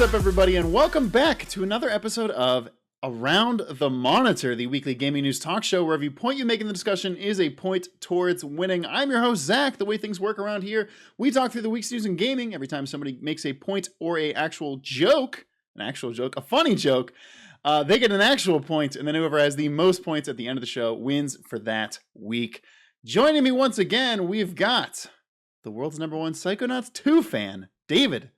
What's up, everybody, and welcome back to another episode of Around the Monitor, the weekly gaming news talk show where every point you make in the discussion is a point towards winning. I'm your host, Zach. The way things work around here, we talk through the week's news in gaming. Every time somebody makes a point or a funny joke, they get an actual point, and then whoever has the most points at the end of the show wins for that week. Joining me once again, we've got the world's #1 Psychonauts 2 fan, David.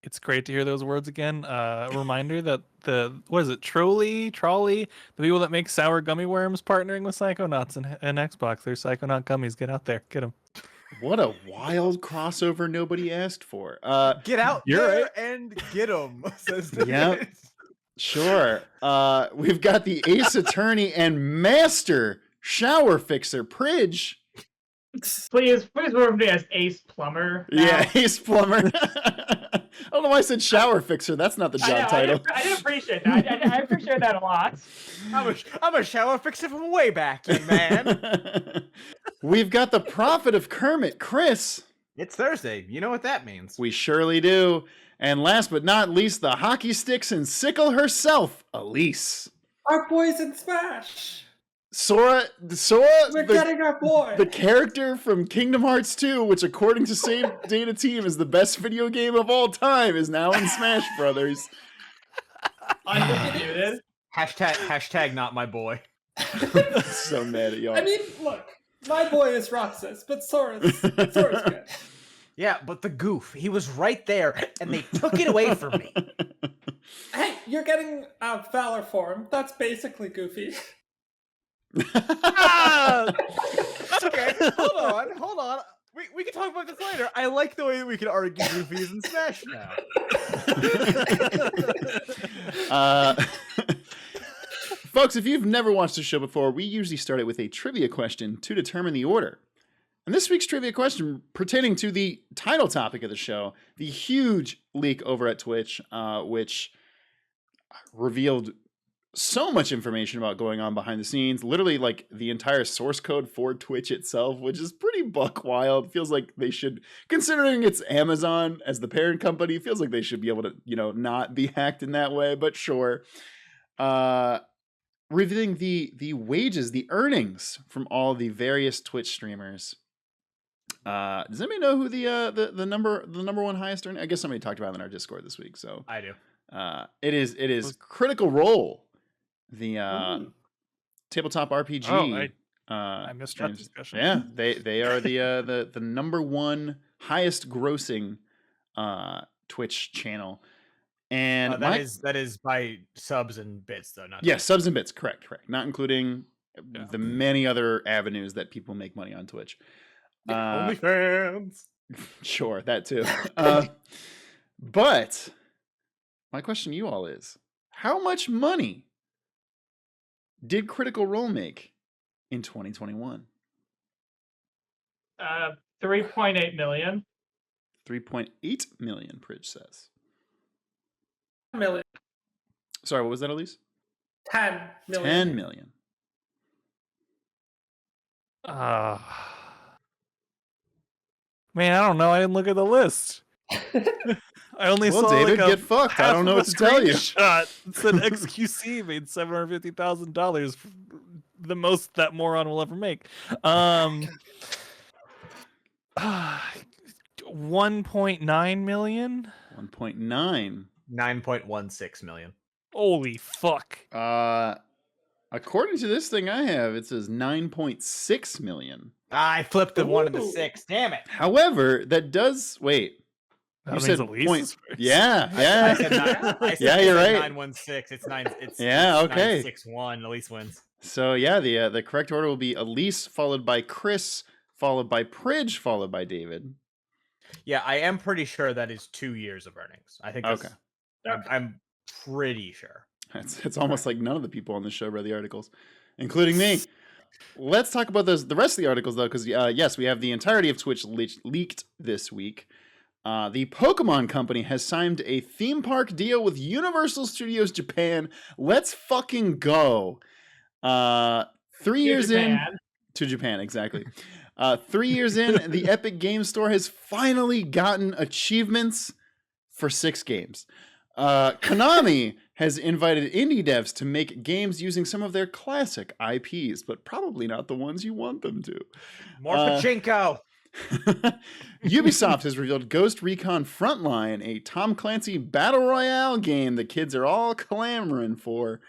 It's great to hear those words again. A reminder that Trolley, the people that make sour gummy worms, partnering with Psychonauts and Xbox. They're Psychonaut gummies. Get out there, get them. What a wild crossover nobody asked for. Get out there and get them. Yeah, sure. We've got the Ace Attorney and Master Shower Fixer, Pridge. Please refer to me as Ace Plumber. Yeah, Ace Plumber. I don't know why I said Shower Fixer. That's not the job title. I did appreciate that. I appreciate that a lot. I'm a shower fixer from way back, man. We've got the Prophet of Kermit, Chris. It's Thursday. You know what that means. We surely do. And last but not least, the hockey sticks and sickle herself, Elise. Our boys in Smash. Sora, we're getting our boy. The character from Kingdom Hearts 2, which according to Save Data Team is the best video game of all time, is now in Smash Brothers. Undisputed. Hashtag not my boy. So mad at y'all. I mean, look, my boy is Roxas, but Sora's good. Yeah, but the goof, he was right there, and they took it away from me. Hey, you're getting Valor form. That's basically Goofy. Okay, hold on. We can talk about this later. I like the way that we can argue Goofy is in Smash now. Folks, if you've never watched the show before, we usually start it with a trivia question to determine the order. And this week's trivia question pertaining to the title topic of the show, the huge leak over at Twitch, which revealed so much information about going on behind the scenes, literally like the entire source code for Twitch itself, which is pretty buck wild. Feels like they should, considering it's Amazon as the parent company, feels like they should be able to, not be hacked in that way, but sure. Revealing the wages, the earnings from all the various Twitch streamers. Does anybody know who the number one highest earner? I guess somebody talked about it in our Discord this week, so I do. It is Critical Role. The tabletop RPG. Oh, I missed that discussion. Yeah, they are the #1 highest grossing Twitch channel, and that is by subs and bits though. Not subs and bits. Correct. Not including the many other avenues that people make money on Twitch. OnlyFans. Sure, that too. But my question to you all is: how much money did Critical Role make in 2021? 3.8 million. 3.8 million, Pridge says. $10 million. Sorry, what was that, Elise? 10 million. 10 million. Man, I don't know. I didn't look at the list. I only saw David, like get fucked. I don't know what to tell you. It said XQC made $750,000, the most that moron will ever make. 1.9 million. 1.9. 9.16 million. Holy fuck. According to this thing I have, it says 9.6 million. I flipped the 1 and the 6. Damn it. However, that does wait. You said point. Yeah. I said you're right. 916. It's 9. It's yeah. It's okay. 961. Elise wins. So yeah, the correct order will be Elise, followed by Chris, followed by Pridge, followed by David. Yeah, I am pretty sure that is 2 years of earnings. I think. Okay. I'm pretty sure. It's almost like none of the people on the show read the articles, including me. Let's talk about the rest of the articles though, because yes, we have the entirety of Twitch leaked this week. The Pokemon Company has signed a theme park deal with Universal Studios Japan. Let's fucking go. 3 years in to Japan, exactly. 3 years in, the Epic Games Store has finally gotten achievements for 6 games. Konami has invited indie devs to make games using some of their classic IPs, but probably not the ones you want them to. More pachinko. Ubisoft has revealed Ghost Recon Frontline, a Tom Clancy battle royale game the kids are all clamoring for.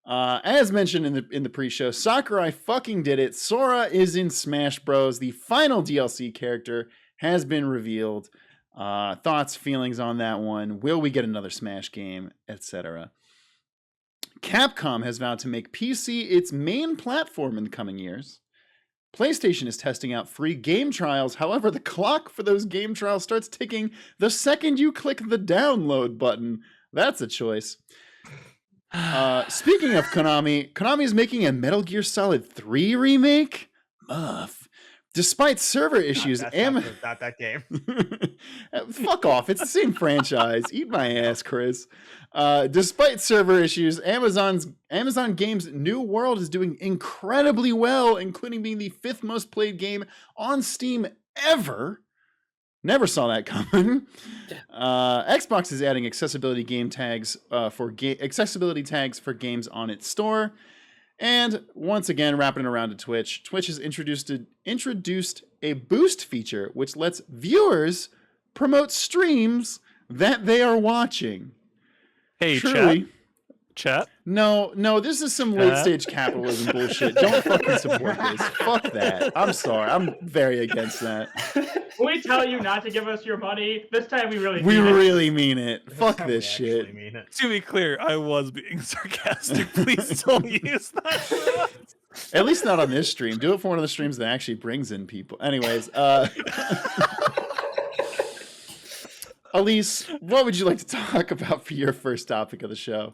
As mentioned in the pre-show, Sakurai fucking did it. Sora is in Smash Bros. The final DLC character has been revealed. Thoughts, feelings on that one? Will we get another Smash game, etc.? Capcom has vowed to make PC its main platform in the coming years. PlayStation is testing out free game trials. However, the clock for those game trials starts ticking the second you click the download button. That's a choice. Speaking of Konami, Konami is making a Metal Gear Solid 3 remake. Muff. Despite server issues, Not that game. Fuck off. It's the same franchise. Eat my ass, Chris. Despite server issues, Amazon Games' New World is doing incredibly well, including being the 5th most played game on Steam ever. Never saw that coming. Xbox is adding accessibility tags for games on its store. And once again, wrapping it around to Twitch. Twitch has introduced a boost feature, which lets viewers promote streams that they are watching. Hey, Truly. Chat. No, this is some late stage capitalism bullshit. Don't fucking support this. Fuck that. I'm sorry. I'm very against that. When we tell you not to give us your money, this time we really We mean it. really mean it. Fuck We this actually shit. mean it. To be clear, I was being sarcastic. Please don't use that. At least not on this stream. Do it for one of the streams that actually brings in people. Anyways, Elise, what would you like to talk about for your first topic of the show?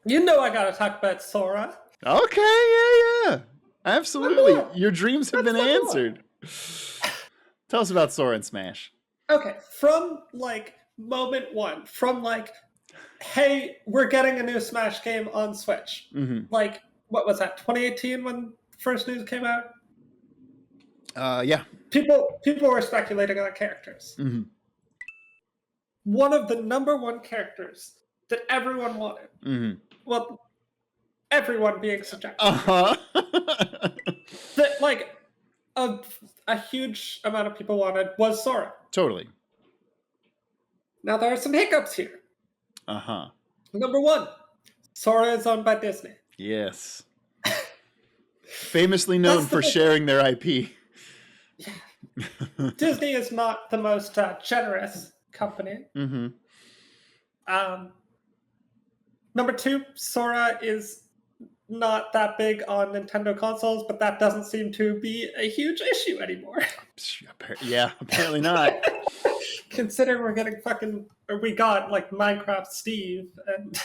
You know I gotta talk about Sora. Okay, yeah. Absolutely. Number one. Your dreams have been That's number answered. Tell us about Sora and Smash. Okay, from like moment one, from like, hey, we're getting a new Smash game on Switch. Mm-hmm. Like, what was that? 2018 when first news came out. Yeah. People were speculating on characters. Mm-hmm. One of the number one characters that everyone wanted. Mm-hmm. Well, everyone being subjective. Uh-huh. That like a huge amount of people wanted was Sora. Totally. Now there are some hiccups here. Uh-huh. Number one, Sora is owned by Disney. Yes. Famously known That's the for big- sharing their IP. Disney is not the most generous company. Mm-hmm. Number two, Sora is not that big on Nintendo consoles, but that doesn't seem to be a huge issue anymore. Yeah, apparently not. Considering we got like Minecraft Steve and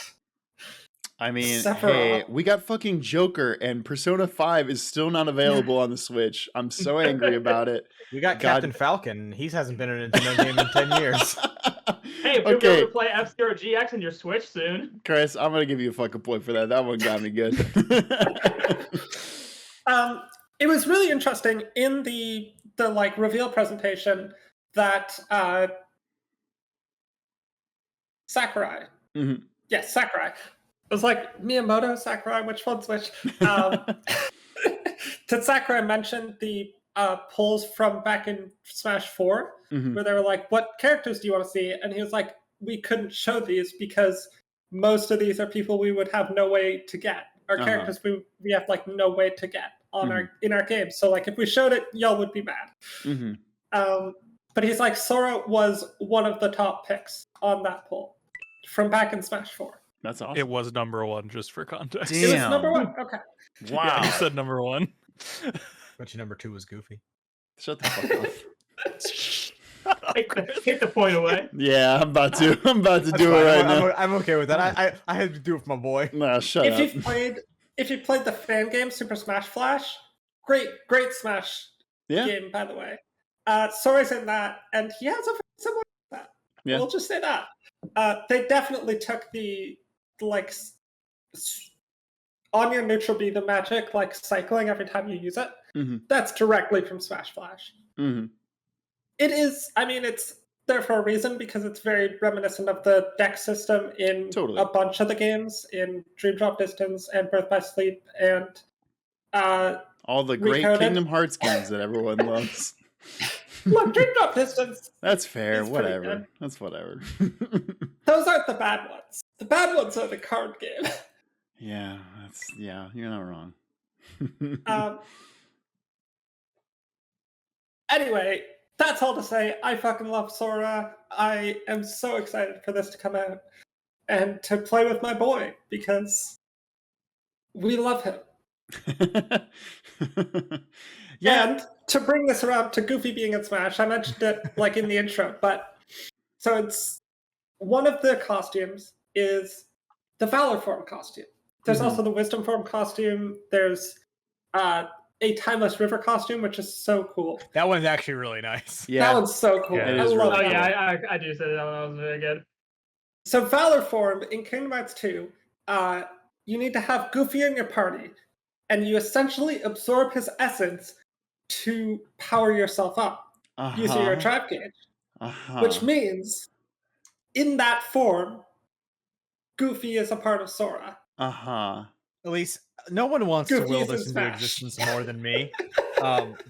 I mean, Sephiroth. hey, we got fucking Joker, and Persona 5 is still not available on the Switch. I'm so angry about it. We got God. Captain Falcon. He hasn't been in a Nintendo game in 10 years. Hey, we'll be Okay, able to play F-Zero GX on your Switch soon. Chris, I'm gonna give you a fucking point for that. That one got me good. it was really interesting in the like reveal presentation that Sakurai. Mhm. Yes, Sakurai. It was like Miyamoto, Sakurai, which one's which? Did Sakurai mention the polls from back in Smash 4, Mhm. where they were like, what characters do you want to see? And he was like, we couldn't show these because most of these are people we would have no way to get. Or characters we have like no way to get on in our game. So like if we showed it, y'all would be mad. Mm-hmm. But he's like, Sora was one of the top picks on that poll from back in Smash 4. That's awesome. It was number one, just for context. Damn. It was number one. Okay. Wow. Yeah, you said number one. But your number 2 was Goofy. Shut the fuck up. Take the point away. Yeah, I'm about to. I'm about to That's do fine. it right I'm, now. I'm okay with that. I had to do it for my boy. Nah, shut up. If you played the fan game Super Smash Flash, great Smash Yeah. game, by the way. Sora's in that, and he has a very similar to that. Yeah. We'll just say that. They definitely took the like on your neutral B, the magic like cycling every time you use it. Mhm. That's directly from Smash Flash. Mm-hmm. It is. I mean, it's there for a reason because it's very reminiscent of the deck system in Totally. a bunch of the games, in Dream Drop Distance and Birth by Sleep and all the great Recoded. Kingdom Hearts games that everyone loves. Look, Dream Drop Distance. That's fair. It's pretty Whatever. good. That's whatever. Those aren't the bad ones. The bad ones are the card game. Yeah, you're not wrong. Anyway, that's all to say. I fucking love Sora. I am so excited for this to come out and to play with my boy because we love him. Yeah. And to bring this around to Goofy being in Smash, I mentioned it like in the intro, but so it's one of the costumes is the Valor form costume. There's also the Wisdom form costume. There's a Timeless River costume, which is so cool. That one's actually really nice. Yeah. That one's so cool. Yeah, it I is love really Oh that yeah, one. I do say that one was very good. So Valor form in Kingdom Hearts 2, you need to have Goofy in your party, and you essentially absorb his essence to power yourself up using your trap gauge. Which means, in that form, Goofy is a part of Sora. Elise, no one wants Goofy to will is in this into Smash. existence more than me.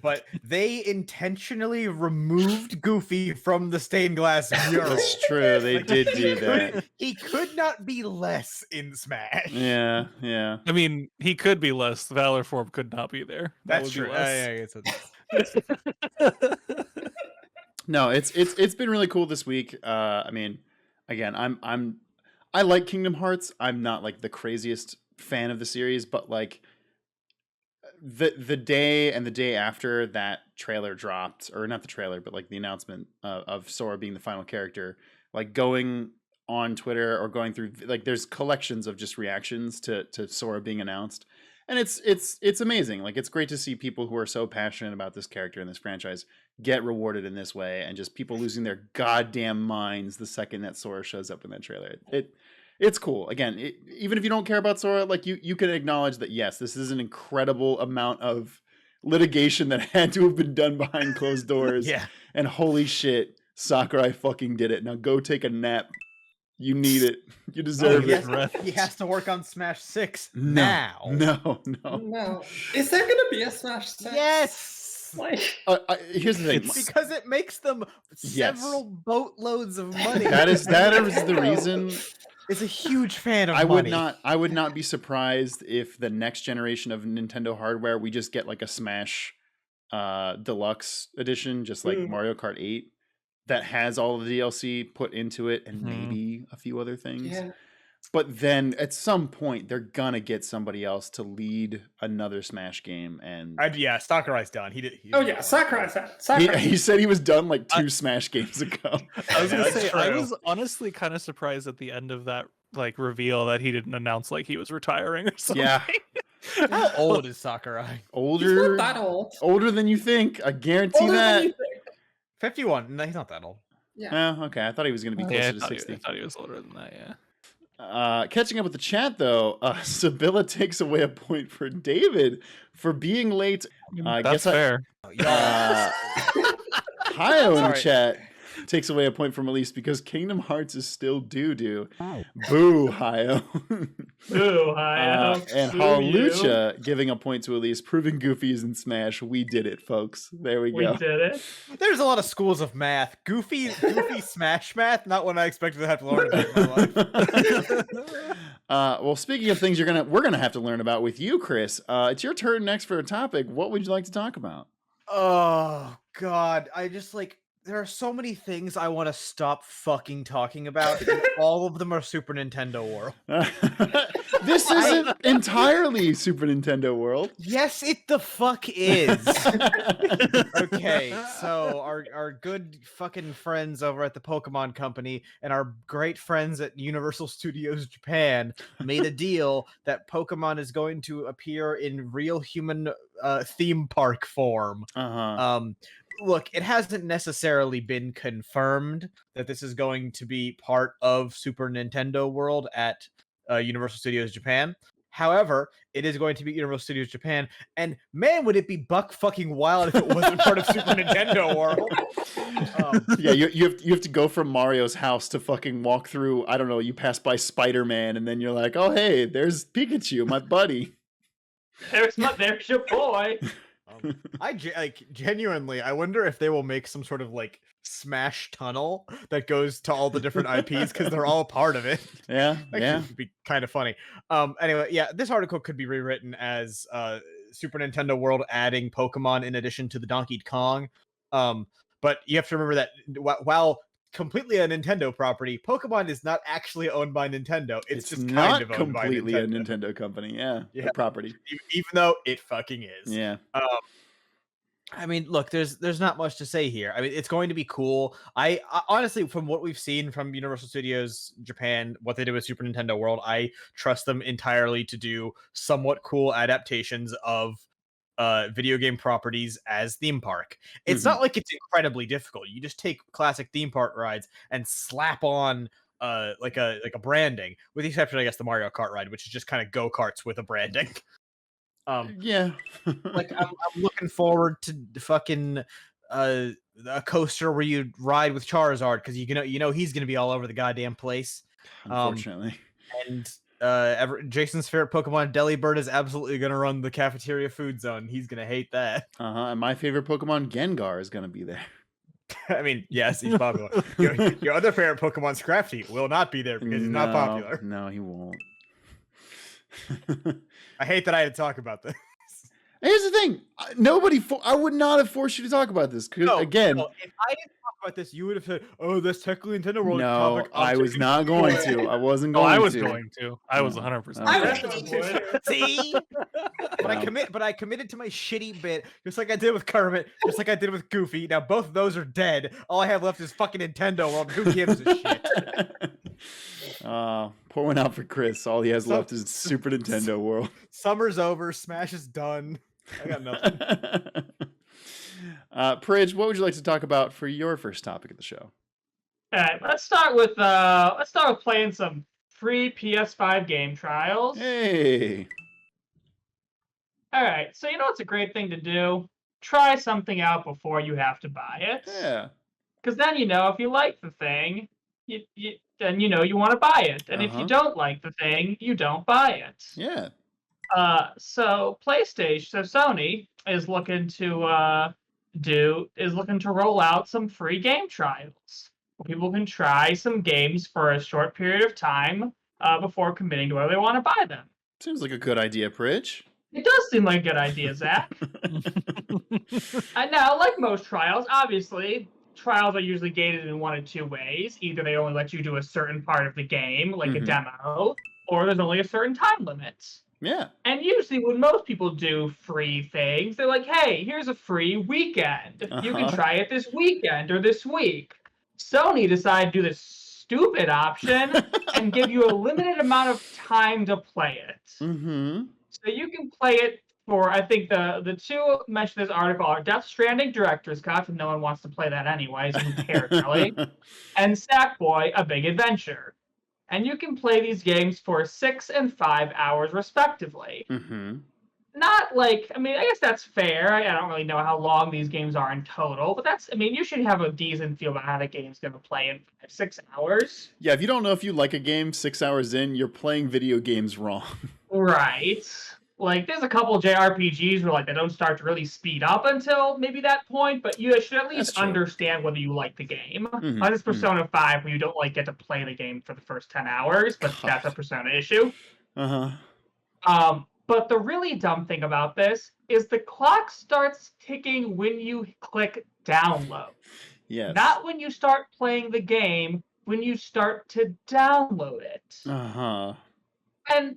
But they intentionally removed Goofy from the stained glass mural. That's true. They did do that. He could not be less in Smash. Yeah. I mean, he could be less. The Valor form could not be there. That That's would be true. less. No, it's been really cool this week. I mean, again, I like Kingdom Hearts. I'm not like the craziest fan of the series, but like the day and the day after that trailer dropped, or not the trailer, but like the announcement of Sora being the final character, like going on Twitter or going through, like there's collections of just reactions to Sora being announced. And it's amazing. Like it's great to see people who are so passionate about this character and this franchise get rewarded in this way, and just people losing their goddamn minds the second that Sora shows up in that trailer. It's cool. Again, even if you don't care about Sora, like you can acknowledge that yes, this is an incredible amount of litigation that had to have been done behind closed doors. Yeah. And holy shit, Sakurai fucking did it. Now go take a nap. You need it. You deserve it. He has to work on Smash 6 No. now. No. No. Is there going to be a Smash 6? Yes. Like, Here's the thing. Because it makes them several boatloads of money. That is the reason. Is a huge fan of money. I would not be surprised if the next generation of Nintendo hardware we just get like a Smash Deluxe edition, just like Mario Kart 8, that has all of the DLC put into it and maybe a few other things. yeah. But then at some point they're gonna get somebody else to lead another Smash game, and Yeah, Sakurai's done. He Sakurai's out. he said he was done like 2 Smash games ago. I was gonna That's say, true. I was honestly kind of surprised at the end of that like reveal that he didn't announce like he was retiring or something. Yeah. How old is Sakurai? Older, He's not that old. older than you think. I guarantee Older that. than you think. 51. No, he's not that old. Yeah. Oh, okay. I thought he was going to be closer Yeah, to 60. I thought he was older than that. Yeah. Catching up with the chat, though, Sabilla takes away a point for David for being late. That's fair. Hayo in the Sorry. chat takes away a point from Elise because Kingdom Hearts is still doo-doo. Boo, Hayo. Ooh, hi. And Halucha giving a point to Elise, proving Goofy is in Smash. We did it, folks. There we We go. did it. There's a lot of schools of math. Goofy Smash math, not what I expected to have to learn about in my life. Well, speaking of things we're gonna have to learn about with you, Chris. It's your turn next for a topic. What would you like to talk about? Oh God, I just like there are so many things I want to stop fucking talking about, and all of them are Super Nintendo World. This isn't entirely Super Nintendo World. Yes, it the fuck is. Okay, so our good fucking friends over at the Pokemon Company and our great friends at Universal Studios Japan made a deal that Pokemon is going to appear in real human theme park form. Look, it hasn't necessarily been confirmed that this is going to be part of Super Nintendo World at Universal Studios Japan. However, it is going to be Universal Studios Japan, and man, would it be buck fucking wild if it wasn't part of Super Nintendo World. Yeah, you have to go from Mario's house to fucking walk through. I don't know. You pass by Spider-Man, and then you're like, oh hey, there's Pikachu, my buddy. There's your boy. Genuinely, I wonder if they will make some sort of like Smash tunnel that goes to all the different IPs because they're all part of it. Yeah, yeah. Would be kind of funny. Anyway, yeah, this article could be rewritten as Super Nintendo World adding Pokemon in addition to the Donkey Kong. But you have to remember that while completely a Nintendo property, Pokemon is not actually owned by Nintendo. It's just not kind of owned completely by a Nintendo company. Yeah, Yeah. a property. even though it fucking is. Yeah. I mean, look, there's not much to say here. I mean, it's going to be cool. I honestly, from what we've seen from Universal Studios Japan, what they did with Super Nintendo World, I trust them entirely to do somewhat cool adaptations of video game properties as theme park. It's not like it's incredibly difficult. You just take classic theme park rides and slap on like a branding, with the exception, I guess, the Mario Kart ride, which is just kind of go-karts with a branding. Yeah. Like I'm looking forward to the fucking a coaster where you ride with Charizard, because you know he's gonna be all over the goddamn place. Unfortunately. And Jason's favorite Pokemon, Delibird, is absolutely gonna run the cafeteria food zone. He's gonna hate that. And my favorite Pokemon, Gengar, is gonna be there. I mean, yes, he's popular. Your other favorite Pokemon, Scrafty, will not be there because he's not popular. No, he won't. I hate that I had to talk about this. Here's the thing: I would not have forced you to talk about this because, again, if I didn't talk about this, you would have said, "Oh, that's technically Nintendo World." No, topic. I was not going to. I wasn't going to. I was going to. I was 100%. See, but I committed to my shitty bit, just like I did with Kermit, just like I did with Goofy. Now both of those are dead. All I have left is fucking Nintendo World. Who gives a shit? Pour one out for Chris. All he has left is Super Nintendo World. Summer's over. Smash is done. I got nothing. Pridge, what would you like to talk about for your first topic of the show? All right, let's start with playing some free PS5 game trials. Hey. All right, so you know what's a great thing to do? Try something out before you have to buy it. Yeah. Because then if you like the thing, then you want to buy it, and if you don't like the thing, you don't buy it. Yeah. So Sony is looking to roll out some free game trials where people can try some games for a short period of time before committing to whether they want to buy them. Seems like a good idea, Pridge. It does seem like a good idea, Zach. And now, like most trials, obviously, trials are usually gated in one of two ways. Either they only let you do a certain part of the game, like a demo, or there's only a certain time limit. Yeah. And usually when most people do free things, they're like, hey, here's a free weekend. You can try it this weekend or this week. Sony decided to do this stupid option and give you a limited amount of time to play it. So you can play it for, I think the two mentioned in this article are Death Stranding Director's Cut, and no one wants to play that anyway, so who cares, really? And Sackboy, A Big Adventure. And you can play these games for 6 and 5 hours, respectively. Not like, I guess that's fair. I don't really know how long these games are in total, but you should have a decent feel about how the game's going to play in 6 hours. Yeah, if you don't know if you like a game 6 hours in, you're playing video games wrong. Right. Like, there's a couple JRPGs where, they don't start to really speed up until maybe that point, but you should at least understand whether you like the game. This Persona 5, where you don't, get to play the game for the first 10 hours, but that's a Persona issue. But the really dumb thing about this is the clock starts ticking when you click download. Yes. Not when you start playing the game, when you start to download it. And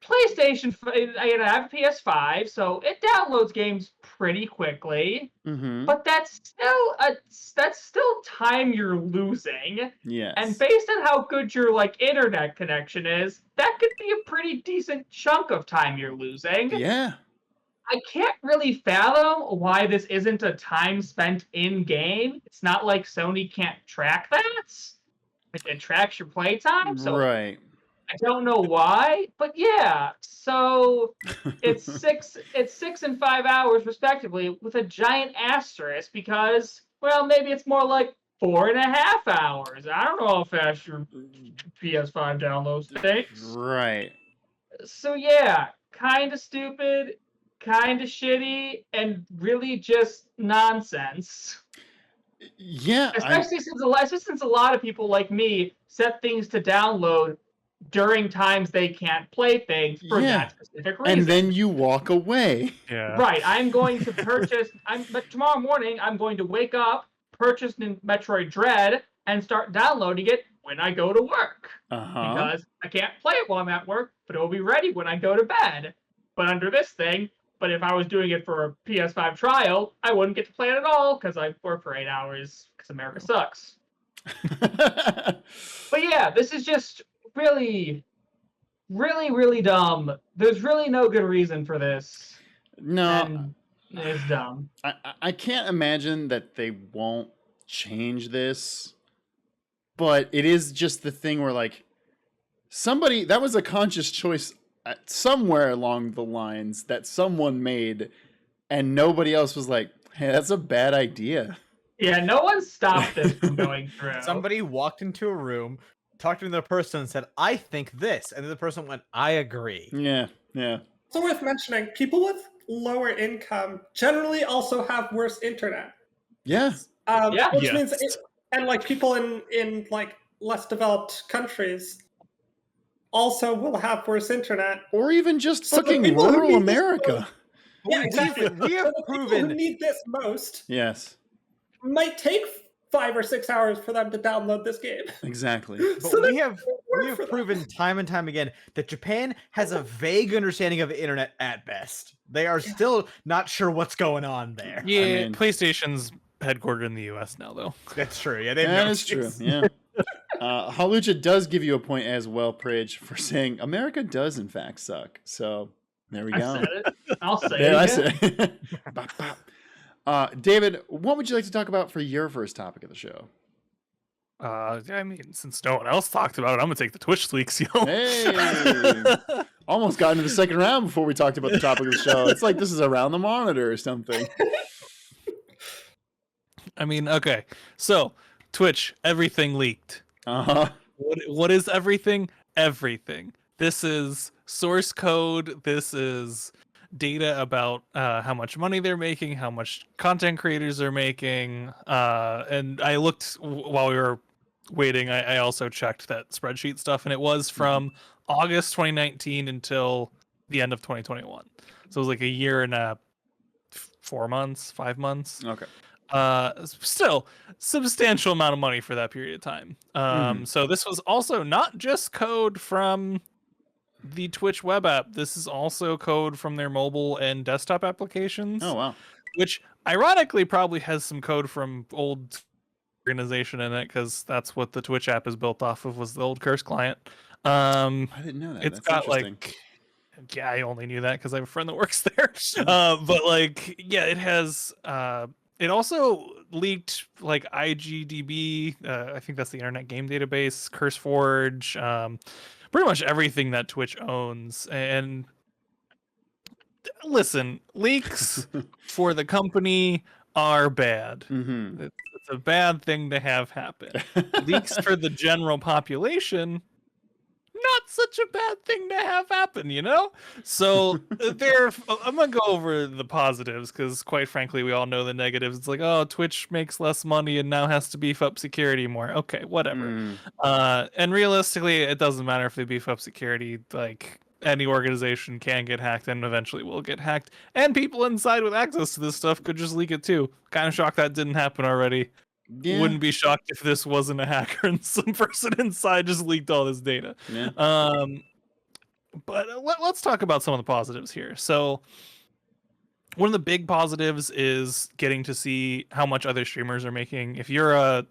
PlayStation, I have a PS5, so it downloads games pretty quickly. But that's still time you're losing. Yes. And based on how good your internet connection is, that could be a pretty decent chunk of time you're losing. Yeah. I can't really fathom why this isn't a time spent in game. It's not like Sony can't track that. It tracks your playtime, so right. I don't know why, but yeah. So it's 6 and 5 hours respectively, with a giant asterisk because, well, maybe it's more like 4.5 hours. I don't know how fast your PS5 downloads things. Right. So yeah, kind of stupid, kind of shitty, and really just nonsense. Yeah. Especially since a lot of people like me set things to download during times they can't play things for that specific reason. And then you walk away. Yeah. Right, I'm going to purchase. But tomorrow morning I'm going to wake up, purchase Metroid Dread, and start downloading it when I go to work. Because I can't play it while I'm at work, but it will be ready when I go to bed. But under this thing, but if I was doing it for a PS5 trial, I wouldn't get to play it at all because I work for 8 hours because America sucks. But yeah, this is just really, really, really dumb. There's really no good reason for this. No. And it's dumb. I can't imagine that they won't change this. But it is just the thing where, like, somebody, that was a conscious choice somewhere along the lines that someone made, and nobody else was like, hey, that's a bad idea. Yeah, no one stopped this from going through. Somebody walked into a room, talked to the person, and said, "I think this," and then the person went, "I agree." Yeah. It's worth mentioning, people with lower income generally also have worse internet. Yeah. Which means, and like people in like less developed countries also will have worse internet. Or even just So the fucking people who rural need this America. Yeah, exactly. We have So the people proven who need this most Yes. might take 5 or 6 hours for them to download this game. Exactly. But So we that's have proven time and time again that Japan has a vague understanding of the internet at best. They are still not sure what's going on there. Yeah, mean- PlayStation's headquartered in the U.S. now, though. That's true. Yeah, That is true. Yeah. Halucha does give you a point as well, Pridge, for saying America does in fact suck. So there we I go. said it. I'll say There it I again. said. Bop, bop. David, what would you like to talk about for your first topic of the show? I mean, since no one else talked about it, I'm gonna take the Twitch leaks, yo. Hey! Almost got into the second round before we talked about the topic of the show. It's like this is around the monitor or something. I mean, okay. So, Twitch, everything leaked. Uh-huh. What is everything? Everything. This is source code. This is data about how much money they're making, how much content creators are making. And I looked while we were waiting. I also checked that spreadsheet stuff, and it was from August 2019 until the end of 2021. So it was like a year and 4 months, 5 months. Okay. Still substantial amount of money for that period of time. So this was also not just code from the Twitch web app. This is also code from their mobile and desktop applications. Oh, wow. Which ironically probably has some code from old organization in it, because that's what the Twitch app is built off of, was the old Curse client. I didn't know that. It's That's got interesting. like, yeah, I only knew that because I have a friend that works there. But like, yeah, it has. It also leaked like IGDB. I think that's the Internet Game Database, CurseForge, pretty much everything that Twitch owns. And listen, leaks for the company are bad. Mm-hmm. It's a bad thing to have happen. Leaks for the general population, not such a bad thing to have happen, you know? So I'm gonna go over the positives, because quite frankly, we all know the negatives. It's like, oh, Twitch makes less money and now has to beef up security more. Okay, whatever. And realistically, it doesn't matter if they beef up security. Like, any organization can get hacked and eventually will get hacked. And people inside with access to this stuff could just leak it too. Kind of shocked that didn't happen already. Yeah. Wouldn't be shocked if this wasn't a hacker and some person inside just leaked all this data. Yeah. But let's talk about some of the positives here. So one of the big positives is getting to see how much other streamers are making. If you're a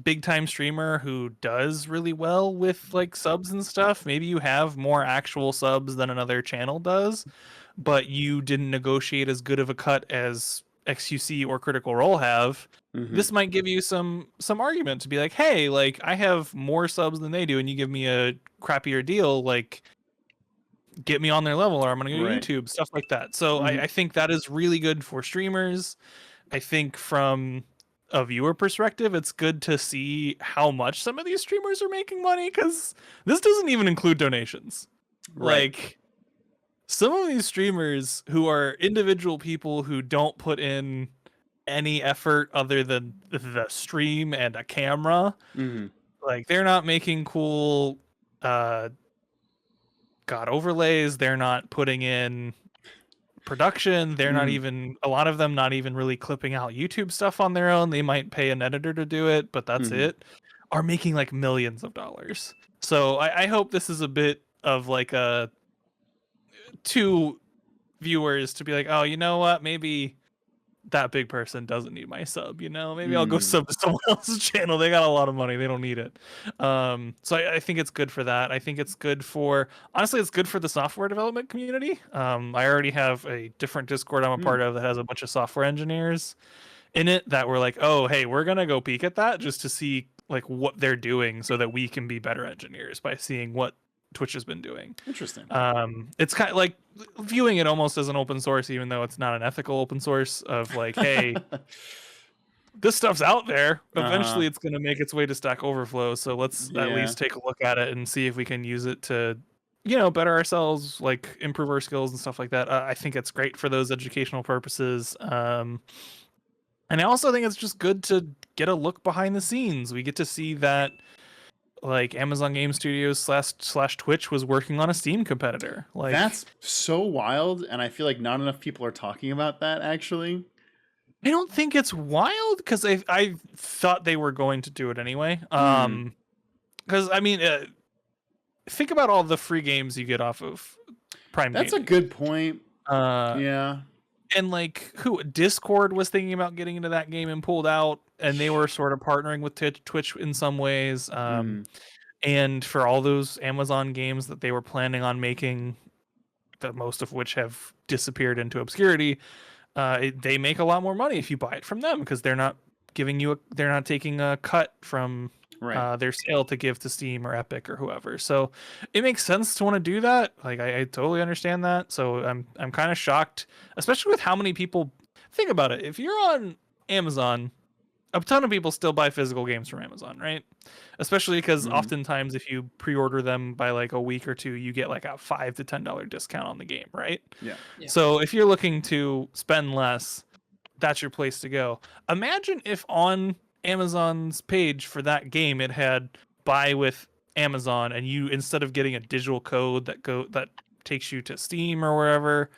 big time streamer who does really well with like subs and stuff, maybe you have more actual subs than another channel does, but you didn't negotiate as good of a cut as XQC or Critical Role have, this might give you some argument to be like, hey, like I have more subs than they do, and you give me a crappier deal, like get me on their level, or I'm gonna go to YouTube, stuff like that. So I think that is really good for streamers. I think from a viewer perspective, it's good to see how much some of these streamers are making money, because this doesn't even include donations. Like some of these streamers who are individual people who don't put in any effort other than the stream and a camera, like they're not making cool overlays, they're not putting in production, they're not even, a lot of them not even really clipping out YouTube stuff on their own. They might pay an editor to do it, but that's it. Are making like millions of dollars. So I hope this is a bit of like a to viewers to be like, oh, you know what, maybe that big person doesn't need my sub, you know, maybe I'll go sub to someone else's channel. They got a lot of money, they don't need it. So I think it's good for that. I think it's good for, honestly, it's good for the software development community. I already have a different Discord I'm a part of that has a bunch of software engineers in it that were like, oh, hey, we're gonna go peek at that just to see like what they're doing so that we can be better engineers by seeing what Twitch has been doing. Interesting. It's kind of like viewing it almost as an open source, even though it's not an ethical open source, of like, hey, this stuff's out there. Eventually it's going to make its way to Stack Overflow. So let's at least take a look at it and see if we can use it to, you know, better ourselves, like improve our skills and stuff like that. I think it's great for those educational purposes. And I also think it's just good to get a look behind the scenes. We get to see that like Amazon Game Studios slash Twitch was working on a Steam competitor. Like that's so wild, and I feel like not enough people are talking about that actually. I don't think it's wild because I thought they were going to do it anyway. Because I mean, think about all the free games you get off of Prime. That's Gaming. a good point. Yeah. And like Discord was thinking about getting into that game and pulled out, and they were sort of partnering with Twitch in some ways. And for all those Amazon games that they were planning on making, that most of which have disappeared into obscurity, they make a lot more money if you buy it from them, because they're not they're not taking a cut from their sale to give to Steam or Epic or whoever. So it makes sense to want to do that. Like I totally understand that. So I'm kind of shocked, especially with how many people think about it. If you're on Amazon, a ton of people still buy physical games from Amazon, right? Especially because oftentimes if you pre-order them by like a week or two, you get like a $5 to $10 discount on the game, right? Yeah. So if you're looking to spend less, that's your place to go. Imagine if on Amazon's page for that game it had buy with Amazon, and you, instead of getting a digital code that takes you to Steam or wherever,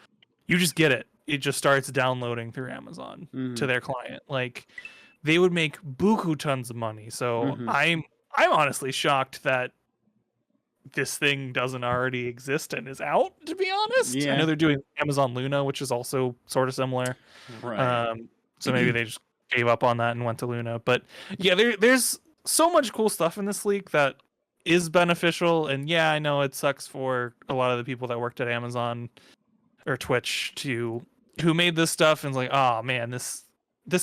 you just get it. It just starts downloading through Amazon to their client. Like they would make buku tons of money. So I'm honestly shocked that this thing doesn't already exist and is out, to be honest. I know they're doing Amazon Luna, which is also sort of similar. Right. So maybe they just gave up on that and went to Luna. But yeah, there's so much cool stuff in this leak that is beneficial. And yeah, I know it sucks for a lot of the people that worked at Amazon or Twitch who made this stuff and like, oh man, this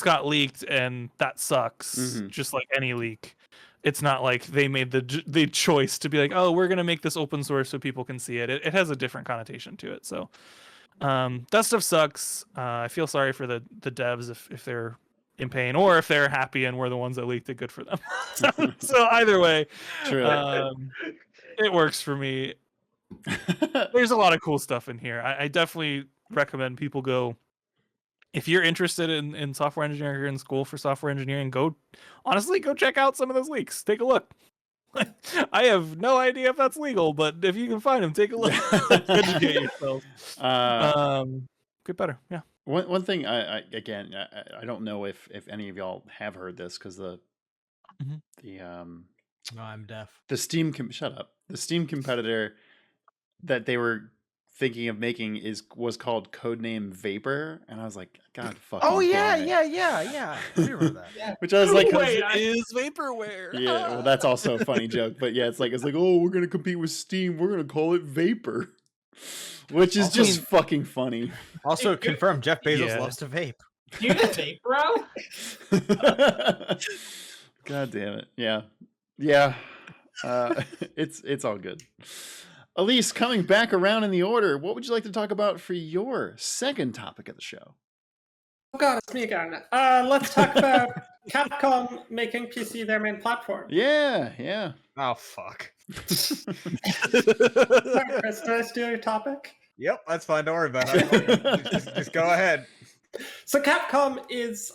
got leaked and that sucks. Just like any leak. It's not like they made the choice to be like, oh, we're gonna make this open source so people can see it. It has a different connotation to it. So that stuff sucks. I feel sorry for the devs if they're in pain, or if they're happy and we're the ones that leaked it, good for them. So either way, it works for me. There's a lot of cool stuff in here. I definitely recommend people go. If you're interested in software engineering, or you're in school for software engineering, go check out some of those leaks. Take a look. I have no idea if that's legal, but if you can find them, take a look. Educate yourself. Get better. Yeah. One thing, I don't know if any of y'all have heard this, because No, I'm deaf. the Steam shut up. The Steam competitor that they were thinking of making was called Codename Vapor, and I was like, God fucking. Oh yeah. damn it. I remember that. Which I was like, Wait, Is vaporware. yeah, well, that's also a funny joke, but yeah, it's like, oh, we're gonna compete with Steam, we're gonna call it Vapor, which is Also- just fucking funny. Also confirmed, Jeff Bezos loves to vape. Do you just vape, bro? God damn it. Yeah. Yeah. It's all good. Elise, coming back around in the order, what would you like to talk about for your second topic of the show? Oh god, it's me again. Let's talk about Capcom making PC their main platform. Yeah, yeah. Oh fuck. Sorry, Chris, did I steal your topic? Yep, that's fine. Don't worry about it. Just go ahead. So Capcom is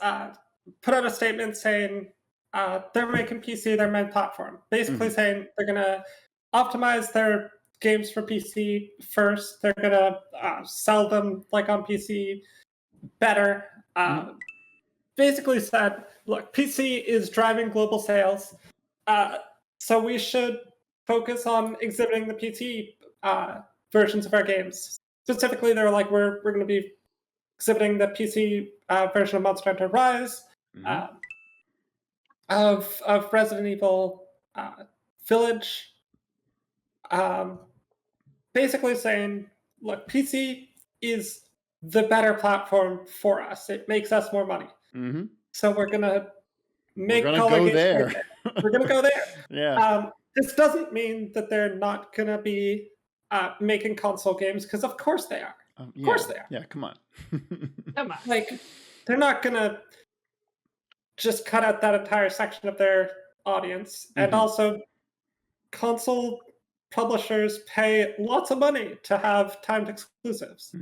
put out a statement saying they're making PC their main platform. Basically saying they're gonna optimize their games for PC first. They're gonna sell them like on PC better. Basically said, look, PC is driving global sales, so we should focus on exhibiting the PC versions of our games. Specifically, they're like, we're going to be exhibiting the PC version of Monster Hunter Rise, of Resident Evil Village. Basically saying, look, PC is the better platform for us. It makes us more money. So we're gonna make all our games there. We're gonna go there. Yeah. This doesn't mean that they're not gonna be making console games, because of course they are. Of course they are. Yeah, come on. Come on. Like, they're not gonna just cut out that entire section of their audience. And also, console publishers pay lots of money to have timed exclusives.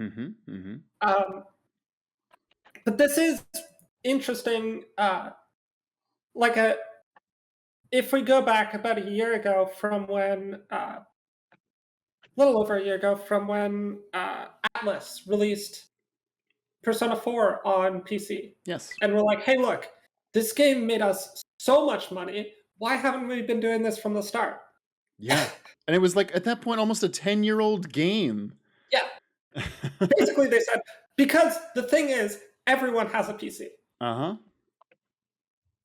But this is interesting. If we go back about a year ago from when, a little over a year ago, from when Atlas released Persona 4 on PC. Yes. And we're like, hey, look, this game made us so much money. Why haven't we been doing this from the start? Yeah. And it was like, at that point, almost a 10-year-old game. Yeah. Basically, they said, because the thing is, everyone has a PC.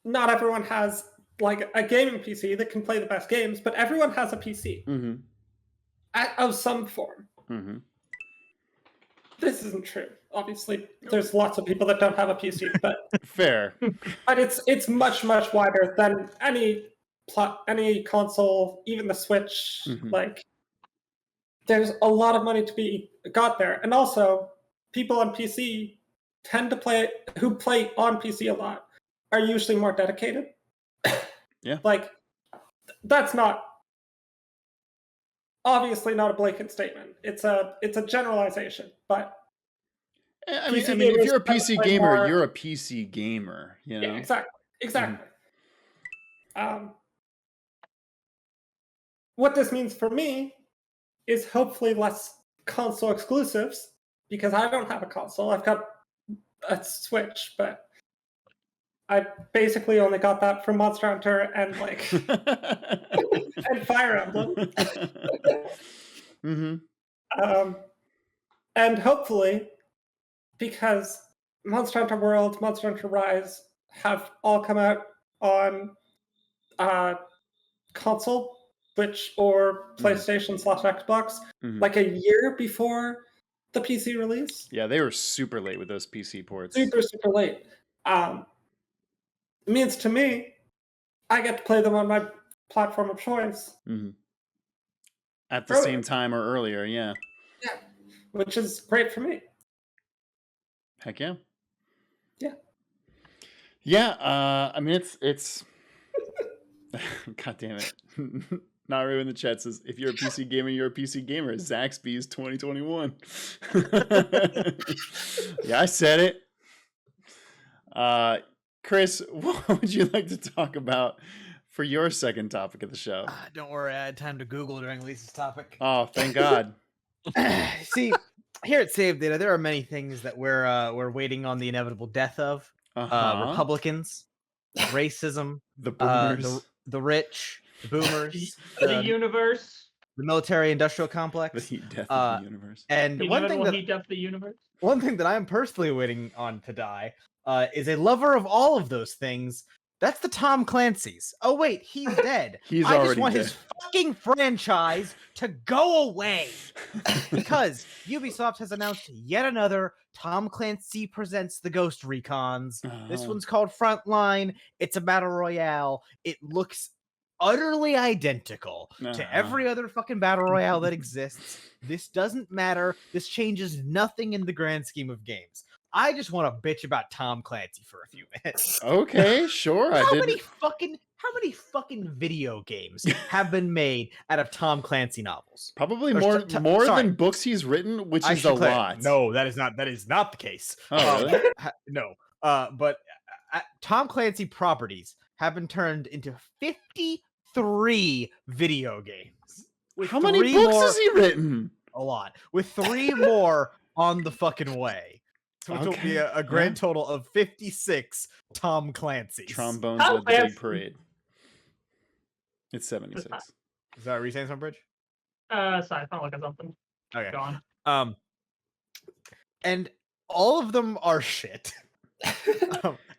Not everyone has like a gaming PC that can play the best games, but everyone has a PC of some form. This isn't true. Obviously, there's lots of people that don't have a PC, but fair. But it's much wider than any console, even the Switch. Like, there's a lot of money to be got there, and also people on PC who play on PC a lot are usually more dedicated. Yeah. Like, that's not obviously not a blatant statement. It's a generalization, but I mean, if you're a PC gamer, you're a PC gamer, you know? Yeah, exactly. What this means for me is hopefully less console exclusives, because I don't have a console. I've got a Switch, but I basically only got that from Monster Hunter and like and Fire Emblem. And hopefully, because Monster Hunter World, Monster Hunter Rise have all come out on console, Switch, or PlayStation /Xbox, like a year before the PC release. Yeah, they were super late with those PC ports. Super late. It means to me, I get to play them on my platform of choice. At the same time or earlier, yeah. Yeah, which is great for me. Heck yeah. Yeah. Yeah, I mean, it's God damn it. Naru in the chat says, if you're a PC gamer, you're a PC gamer. Zaxby's 2021. Yeah, I said it. Chris, what would you like to talk about for your second topic of the show? Don't worry, I had time to Google during Lisa's topic. Oh, thank God. See, here at Save Data, there are many things that we're waiting on the inevitable death of. Republicans, racism, the boomers, the rich, the boomers, the universe, the military-industrial complex, the heat death of the universe, and the one thing that heat death of the universe. One thing that I'm personally waiting on to die is a lover of all of those things, That's the Tom Clancy's. Oh wait, he's dead. He's I just already want dead. his fucking franchise to go away. Because Ubisoft has announced yet another Tom Clancy Presents the Ghost Recons. This Uh-huh. one's called Frontline. It's a battle royale. It looks utterly identical to every other fucking battle royale that exists. This doesn't matter. This changes nothing in the grand scheme of games. I just want to bitch about Tom Clancy for a few minutes. Okay, sure. How many fucking video games have been made out of Tom Clancy novels? Probably Or more sorry. than books he's written, which I is should a clarify. lot. No, that is not the case. Oh, really? No. But Tom Clancy properties have been turned into 53 video games. With How many 3 books more, has he written? a lot. With 3 more on the fucking way. Which will be a grand total of 56 Tom Clancy's. Trombones Tom led the big Clancy- parade. It's 76. Is that what you're saying, Bridge? Sorry, I found like something. Okay. Go on. And all of them are shit.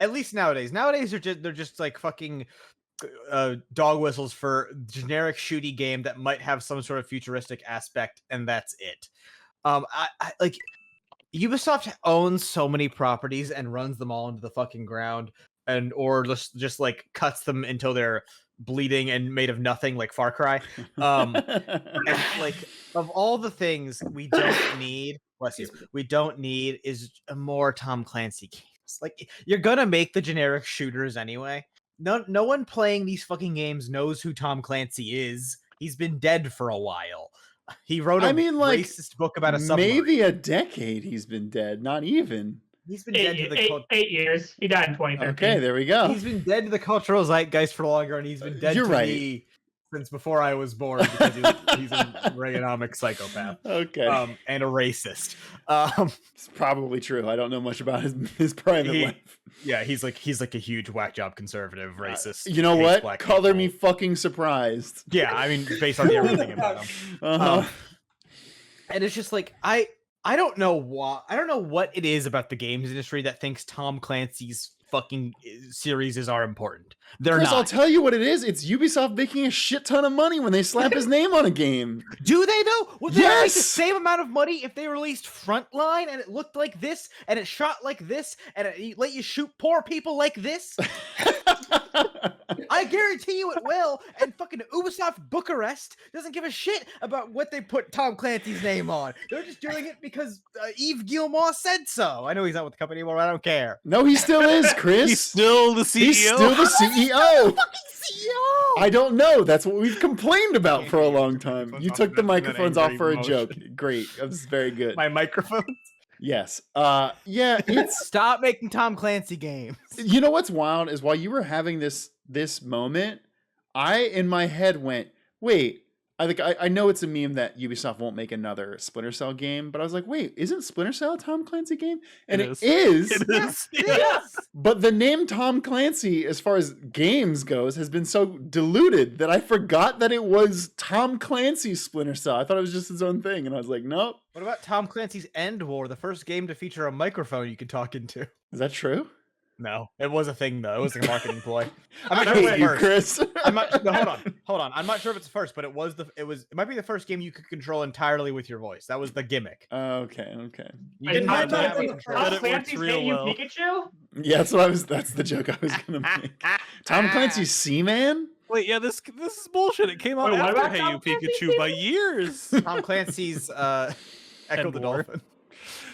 At least nowadays. Nowadays they're just like fucking dog whistles for generic shooty game that might have some sort of futuristic aspect, and that's it. I like Ubisoft owns so many properties and runs them all into the fucking ground, or just like cuts them until they're bleeding and made of nothing, like Far Cry. And like of all the things we don't need, we don't need is more Tom Clancy games. Like you're gonna make the generic shooters anyway. No one playing these fucking games knows who Tom Clancy is. He's been dead for a while. He wrote a racist book about a submarine. Maybe a decade he's been dead, not even. He's been dead to the 8 years. He died in 2013. Okay, there we go. He's been dead to the cultural zeitgeist for longer, and he's been dead You're to right. me since before I was born because he's a Reaganomic psychopath. Okay. And a racist. It's probably true. I don't know much about his private life. Yeah, he's like a huge whack job conservative racist. You know hates what? black Color people. me fucking surprised. Yeah, I mean, based on the everything about him. Uh-huh. And it's just like I don't know what it is about the games industry that thinks Tom Clancy's fucking series are important. They're Chris, not. I'll tell you what it is. It's Ubisoft making a shit ton of money when they slap his name on a game. Do they though? Would they make the Yes! same amount of money if they released Frontline and it looked like this and it shot like this and it let you shoot poor people like this? I guarantee you it will. And fucking Ubisoft Bucharest doesn't give a shit about what they put Tom Clancy's name on. They're just doing it because Yves Guillemot said so. I know he's not with the company anymore. But I don't care. No, he still is, Chris. He's still the CEO. He's still the CEO. Fucking CEO. I don't know. That's what we've complained about for a long time. You took the microphones off for a joke. Great. That was very good. My microphone. Yes. Yeah, it's Stop making Tom Clancy games. you know what's wild is while you were having this moment, I in my head went, wait, I know it's a meme that Ubisoft won't make another Splinter Cell game, but I was like, wait, isn't Splinter Cell a Tom Clancy game? And it is. It is. Yes. But the name Tom Clancy, as far as games goes, has been so diluted that I forgot that it was Tom Clancy's Splinter Cell. I thought it was just his own thing, and I was like, nope. What about Tom Clancy's End War, the first game to feature a microphone you could talk into? Is that true? No, it was a thing though. It was like a marketing ploy. I I'm not sure hate it's you, first. Chris. I'm not. No, hold on. I'm not sure if it's the first, but it might be the first game you could control entirely with your voice. That was the gimmick. Okay. You didn't have to have a controller. But Tom it works Clancy's real Hey You well. Pikachu? Yeah, that's the joke I was gonna make. Tom Clancy's Seaman? Wait, yeah, this is bullshit. It came out Wait, what after about Hey Tom You Clancy Pikachu by season? years. Tom Clancy's Echo And the War. Dolphin.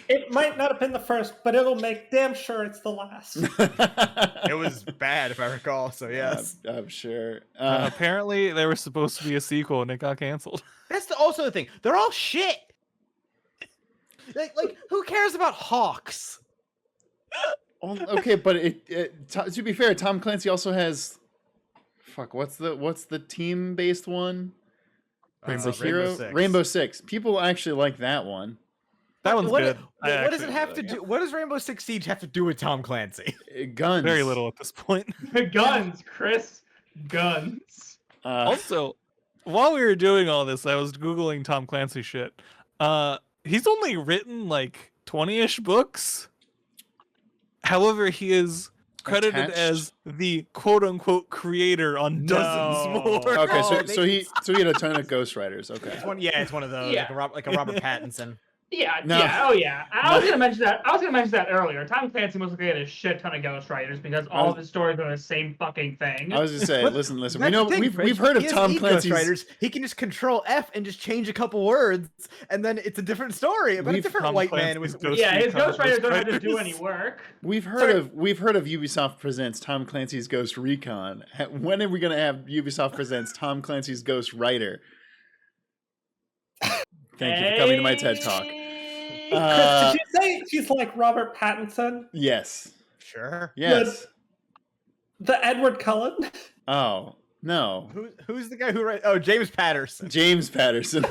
It might not have been the first, but it'll make damn sure it's the last. It was bad, if I recall. So yes, I'm sure. Apparently, there was supposed to be a sequel and it got canceled. that's also the thing. They're all shit. Like who cares about Hawks? Okay, but to be fair, Tom Clancy also has. Fuck, what's the team-based one? It's a hero. Rainbow Six. People actually like that one. That one's good. What does it have to do? What does Rainbow Six Siege have to do with Tom Clancy? Guns. Very little at this point. Guns, Chris. Guns. Also, while we were doing all this, I was Googling Tom Clancy shit. He's only written like 20-ish books. However, he is credited Attached? as the quote-unquote creator on dozens more. Okay, Oh, so he had a ton of ghostwriters. Okay. It's one of those, Yeah. like a Robert Pattinson. Yeah, No. yeah, oh yeah. I No. was gonna mention that. I was gonna mention that earlier. Tom Clancy must get a shit ton of ghostwriters because all of his stories are the same fucking thing. I was just saying, listen. We That's know the thing, we've Rich. heard of He doesn't Tom need Clancy's. ghostwriters. He can just Control F and just change a couple words, and then it's a different story about a different Tom white man Clancy's with. Ghost Yeah, his Recon ghostwriters don't have to do ghostwriters. any work. We've heard of Ubisoft presents Tom Clancy's Ghost Recon. When are we gonna have Ubisoft presents Tom Clancy's Ghost Writer? Thank you for coming to my TED Talk. Chris, did you say he's like Robert Pattinson? Yes. Sure. Yes. The Edward Cullen? Oh no, Who's the guy who writes? Oh, James Patterson. James Patterson.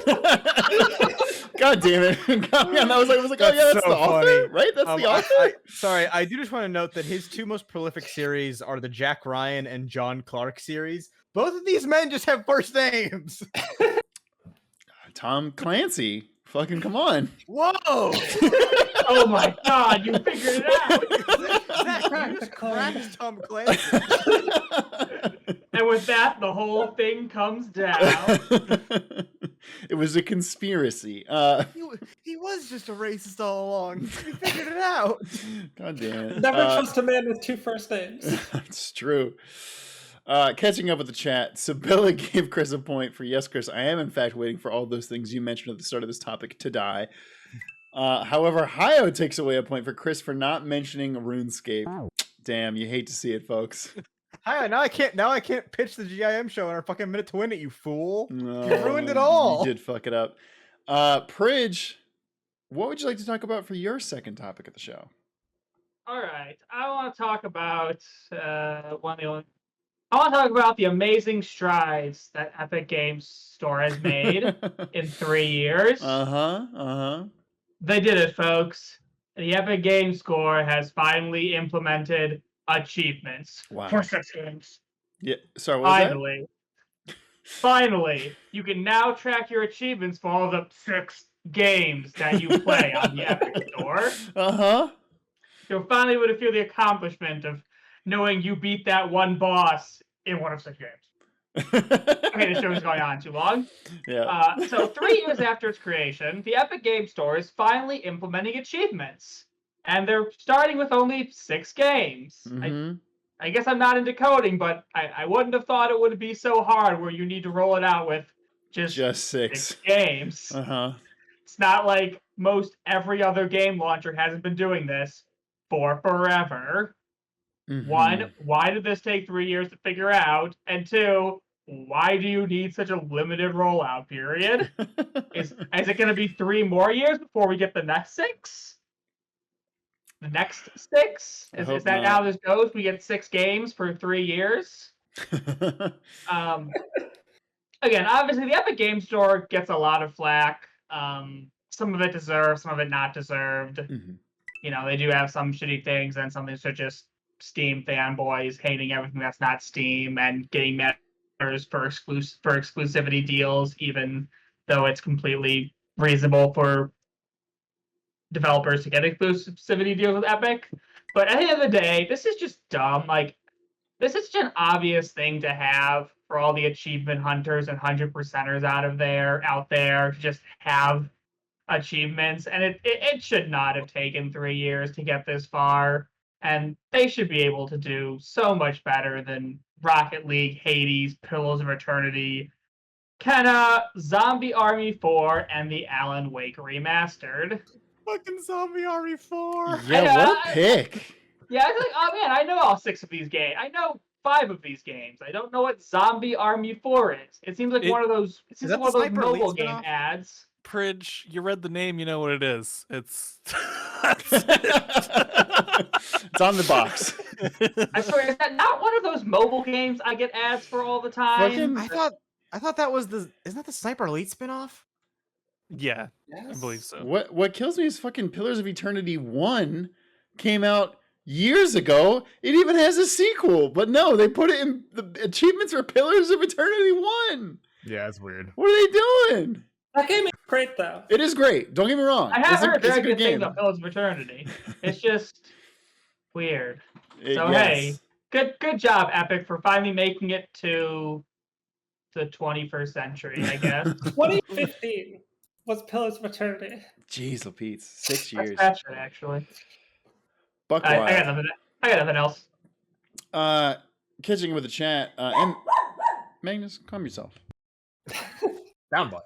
God damn it! God, I was like, oh yeah, that's so the author, funny. right? That's the author. Sorry, I do just want to note that his two most prolific series are the Jack Ryan and John Clark series. Both of these men just have first names. Tom Clancy. Fucking come on. Whoa! Oh my god, you figured it out. Zach, you just cracked Tom Clancy. And with that, the whole thing comes down. It was a conspiracy. He was just a racist all along. We figured it out. God damn it. Never trust a man with two first names. It's true. Catching up with the chat, Sabella gave Chris a point for yes, Chris. I am in fact waiting for all those things you mentioned at the start of this topic to die. However, Hayo takes away a point for Chris for not mentioning RuneScape. Damn, you hate to see it, folks. Hi, now I can't pitch the GIM show in our fucking minute to win it, you fool. No, You ruined it all. You did fuck it up. Pridge, what would you like to talk about for your second topic of the show? All right, I want to talk about I want to talk about the amazing strides that Epic Games Store has made in 3 years. They did it, folks. The Epic Games Store has finally implemented achievements for such games. Yeah, sorry, what was Finally. Finally, you can now track your achievements for all the 6 games that you play on the Epic Store. You're finally able to feel the accomplishment of knowing you beat that one boss in one of 6 games. Okay, the show is going on too long. Yeah. So 3 years after its creation, the Epic Games Store is finally implementing achievements. And they're starting with only 6 games. I guess I'm not into coding, but I wouldn't have thought it would be so hard where you need to roll it out with just 6 games. It's not like most every other game launcher hasn't been doing this for forever. 1, why did this take 3 years to figure out? And 2, why do you need such a limited rollout period? Is it going to be 3 more years before we get the next 6? The next 6? Is that how this goes? We get 6 games for 3 years? Again, obviously, the Epic Games Store gets a lot of flack. Some of it deserved, some of it not deserved. You know, they do have some shitty things and some things are just Steam fanboys hating everything that's not Steam and getting mad for exclusivity deals, even though it's completely reasonable for developers to get exclusivity deals with Epic. But at the end of the day, this is just dumb. Like, this is just an obvious thing to have for all the achievement hunters and 100%ers out there to just have achievements. And it should not have taken 3 years to get this far. And they should be able to do so much better than Rocket League, Hades, Pillars of Eternity, Kenna, Zombie Army 4, and the Alan Wake Remastered. Fucking Zombie Army 4. Yeah, what a pick. Yeah, I was like, oh man, I know all 6 of these games. I know 5 of these games. I don't know what Zombie Army 4 is. It seems like one of those. It seems like one of those mobile game ads. Pridge, you read the name, you know what it is. It's it's on the box. I swear, is that not one of those mobile games I get ads for all the time? I thought that was isn't that the Sniper Elite spinoff? Yeah, I believe so. What kills me is fucking Pillars of Eternity 1 came out years ago. It even has a sequel, but no, they put it in the achievements for Pillars of Eternity 1. Yeah, it's weird. What are they doing? That game is great, though. It is great. Don't get me wrong. I have heard very it's a good things game. about Pillars of Eternity. It's just weird. So hey, good job, Epic, for finally making it to the 21st century, I guess. 2015 was Pillars of Eternity. Jeez, Pete, 6 That's years. passionate, actually. Buck I wild. got nothing else. Catching with the chat. And Magnus, calm yourself. Downvote.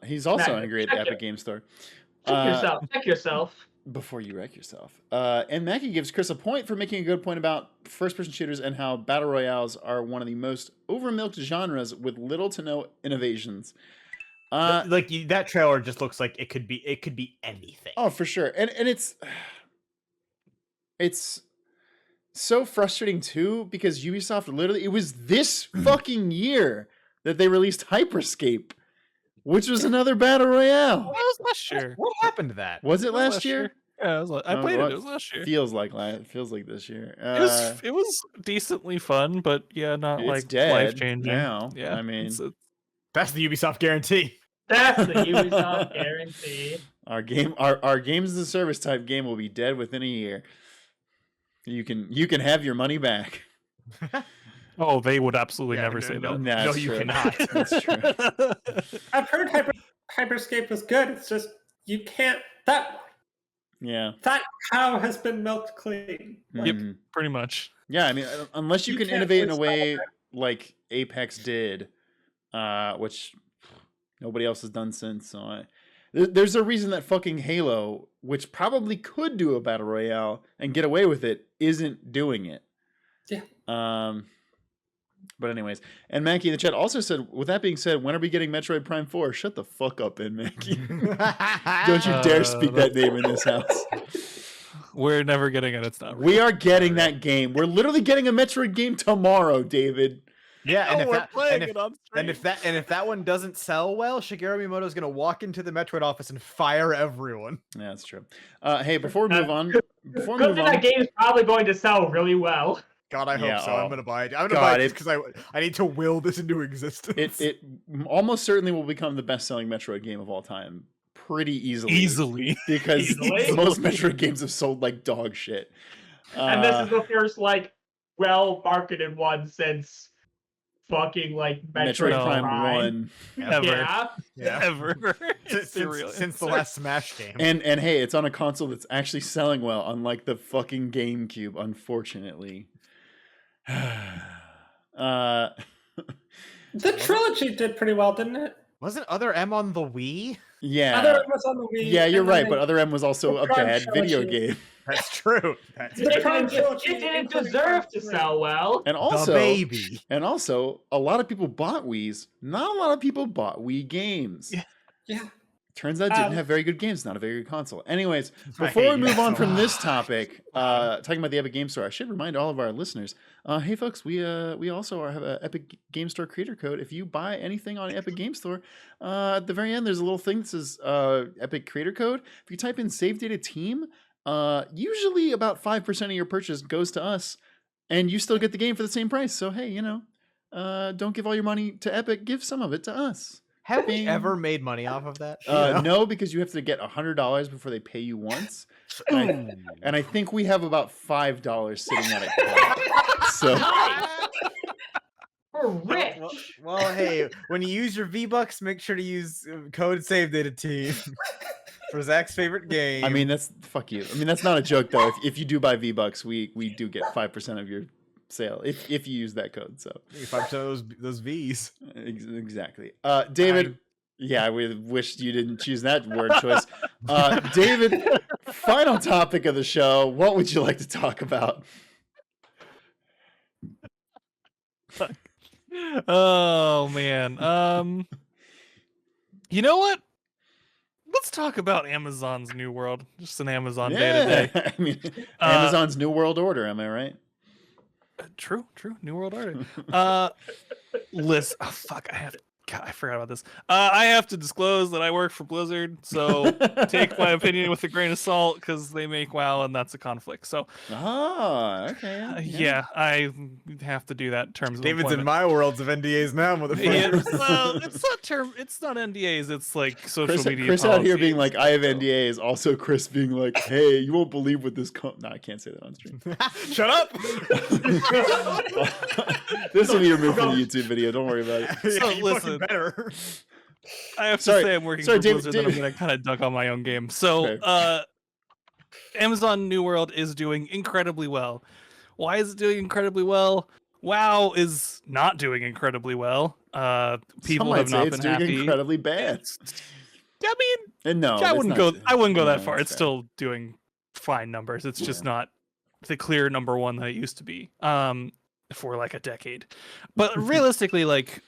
He's also Magnus, angry at the Epic Game Store. Check yourself. Before you wreck yourself. And Mackie gives Chris a point for making a good point about first-person shooters and how battle royales are one of the most overmilked genres with little to no innovations. That trailer just looks like it could be anything. Oh, for sure. And it's so frustrating too because Ubisoft literally it was this fucking year that they released Hyperscape, which was another battle royale. That was last year. What happened to that? Was it last year? Yeah, I played it. It was last year. Feels like this year. It was decently fun, but yeah, not it's like dead life changing. now. Yeah, I mean, That's the Ubisoft guarantee. That's the Ubisoft guarantee. our games as a service type game will be dead within a year. You can have your money back. Oh, they would absolutely Yeah, never no, say no, that. Nah, no, it's you true. cannot. That's true. I've heard Hyperscape was good. It's just you can't that Yeah. cow has been milked clean. Like, Mhm. Pretty much. Yeah, I mean, unless you You can can't innovate in a play way like Apex did, which nobody else has done since. So there's a reason that fucking Halo, which probably could do a battle royale and get away with it, isn't doing it. Yeah. But anyways, and Mackie in the chat also said, with that being said, when are we getting Metroid Prime 4? Shut the fuck up, Ben Mackie. Don't you dare speak that name in this house. We're never getting it. It's not real. We are getting that game. We're literally getting a Metroid game tomorrow, David. Yeah, and we're if playing that, it on stream. and if that one doesn't sell well, Shigeru Miyamoto is gonna walk into the Metroid office and fire everyone. Yeah, that's true. Hey, before we move on, Good thing that game is probably going to sell really well. God, I hope Yeah, so. oh. I'm gonna buy it. I'm gonna God, buy it because I need to will this into existence. it almost certainly will become the best-selling Metroid game of all time, pretty easily. Because Easily? most Metroid games have sold like dog shit. And this is the first well-marketed one since fucking Metroid No. Prime 1. Ever. Yeah. Yeah. Ever. It's since the last Smash game. And hey, it's on a console that's actually selling well, unlike the fucking GameCube, unfortunately. The trilogy did pretty well, didn't it? Wasn't Other M on the Wii? Yeah. Other M was on the Wii. Yeah, you're and then right, they- but Other M was also the a Prime bad video trilogy. game. That's true. That's The It Prime didn't, trilogy, it didn't including deserve Prime to 3. sell well. And the also, baby. a lot of people bought Wiis. Not a lot of people bought Wii games. Yeah. Yeah. Turns out it didn't have very good games. Not a very good console. Anyways, I before hate we you move on so from this much. topic, talking about the Epic Game Store, I should remind all of our listeners, hey folks, we also have an Epic Game Store creator code. If you buy anything on Epic Game Store, at the very end there's a little thing that says Epic creator code. If you type in Save Data Team, usually about 5% of your purchase goes to us, and you still get the game for the same price. So hey, don't give all your money to Epic, give some of it to us. Have we Bing. ever made money off of that? No, because you have to get $100 before they pay you once. And I think we have about $5 sitting at it. So We're rich. Well, hey, when you use your V-Bucks, make sure to use code Save Data Team for Zach's favorite game. I mean, fuck you. I mean, that's not a joke though. If you do buy V-Bucks, we do get 5% of your sale if you use that code. So 5% of those V's. exactly. David, yeah, we wished you didn't choose that word choice. David, final topic of the show. What would you like to talk about? Oh man. You know what? Let's talk about Amazon's New World. Just an Amazon day to day. I mean, Amazon's New World Order. Am I right? True. New World Order. Listen. Oh fuck. God, I forgot about this. I have to disclose that I work for Blizzard, so take my opinion with a grain of salt because they make WoW, and that's a conflict. So, Okay. yeah, I have to do that in terms of David's in employment. my worlds of NDAs now, Yeah, motherfuckers. well, it's not NDAs. It's like social media. Chris out here being policies. like, I have NDAs. Also, Chris being like, hey, you won't believe what this. No, I can't say that on stream. Shut up. This will be removed from the YouTube video. Don't worry about it. So, You listen. fucking better. I have to Sorry- say I'm working sorry, for David- Blizzard, and I'm gonna kind of dunk on my own game. So, Okay. Amazon New World is doing incredibly well. Why is it doing incredibly well? WoW is not doing incredibly well. People Some might have say not it's been doing happy. incredibly bad. I mean, And no, I it's wouldn't not- go. I wouldn't go no, that far. It's fair. still doing fine numbers. It's just Yeah. not the clear number one that it used to be. For like a decade. But realistically, like,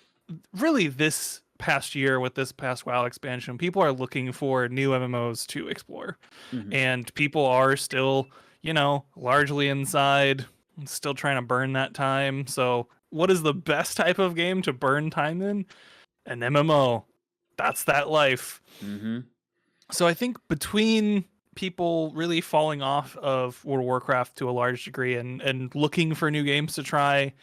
really, this past year with this past WoW expansion, people are looking for new MMOs to explore, Mhm. and people are still, largely inside, still trying to burn that time. So, what is the best type of game to burn time in? An MMO. That's that life. Mhm. So I think between people really falling off of World of Warcraft to a large degree and looking for new games to try,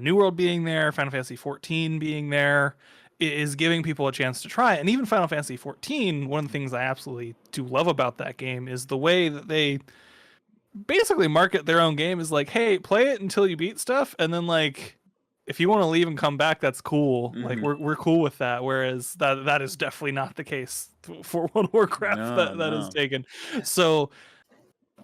New World being there, Final Fantasy 14 being there, is giving people a chance to try it. And even Final Fantasy 14, one of the things I absolutely do love about that game is the way that they basically market their own game is like, hey, play it until you beat stuff, and then like if you want to leave and come back, that's cool. Like Mhm. we're cool with that. Whereas that is definitely not the case for World of Warcraft No, that is no. taken. So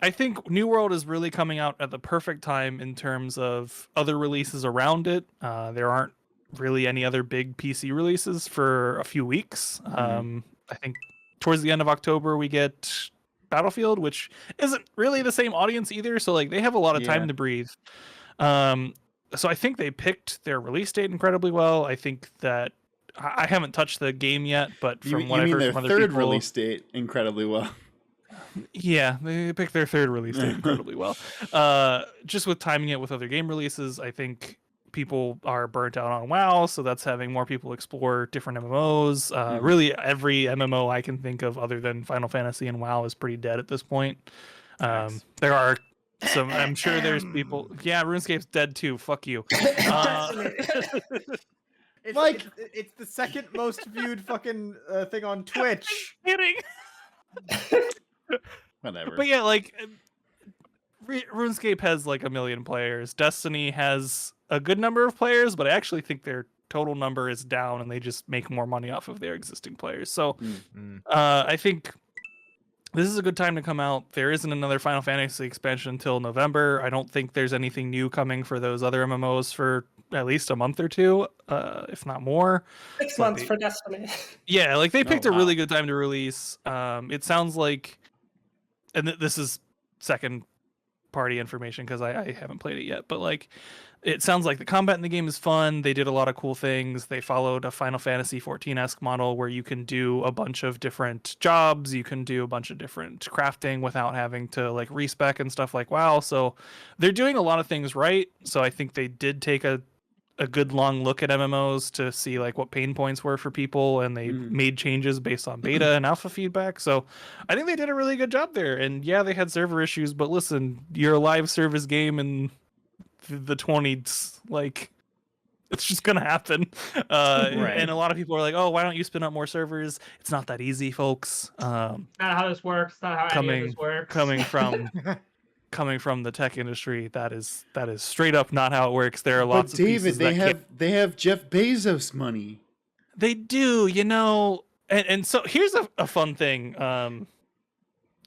I think New World is really coming out at the perfect time in terms of other releases around it. There aren't really any other big PC releases for a few weeks. I think towards the end of October we get Battlefield, which isn't really the same audience either. So like they have a lot of Yeah. time to breathe. So I think they picked their release date incredibly well. I think that I haven't touched the game yet, but You, from you what I've mean heard their from other third people, release date incredibly well? yeah, they picked their third release date incredibly well. Just with timing it with other game releases, I think people are burnt out on WoW, so that's having more people explore different MMOs. Really, every MMO I can think of other than Final Fantasy and WoW is pretty dead at this point. Nice. There are some. I'm sure there's people. Yeah, RuneScape's dead too. Fuck you. It's, Like- it's the second most viewed fucking thing on Twitch. Kidding. Whatever. But yeah, like RuneScape has like 1 million players. Destiny has a good number of players, but I actually think their total number is down, and they just make more money off of their existing players. So I think this is a good time to come out. There isn't another Final Fantasy expansion until November. I don't think there's anything new coming for those other MMOs for at least a month or two, if not more. 6 But months the- for Destiny. Yeah, like they picked a wow. really good time to release. It sounds like, and this is second party information because I haven't played it yet, but like it sounds like the combat in the game is fun. They did a lot of cool things. They followed a Final Fantasy 14-esque model where you can do a bunch of different jobs. You can do a bunch of different crafting without having to like respec and stuff like WoW. So they're doing a lot of things right. So I think they did take a good long look at MMOs to see like what pain points were for people, and they made changes based on beta and alpha feedback. So I think they did a really good job there. And yeah, they had server issues, but listen, you're a live service game in the 20s, like it's just gonna happen. Right. And a lot of people are like, oh, why don't you spin up more servers? It's not that easy, folks. Not how this works. Not how any of this works. Coming from the tech industry, that is straight up not how it works. There are But lots of David, pieces they that have Jeff Bezos money. They do, and so here's a fun thing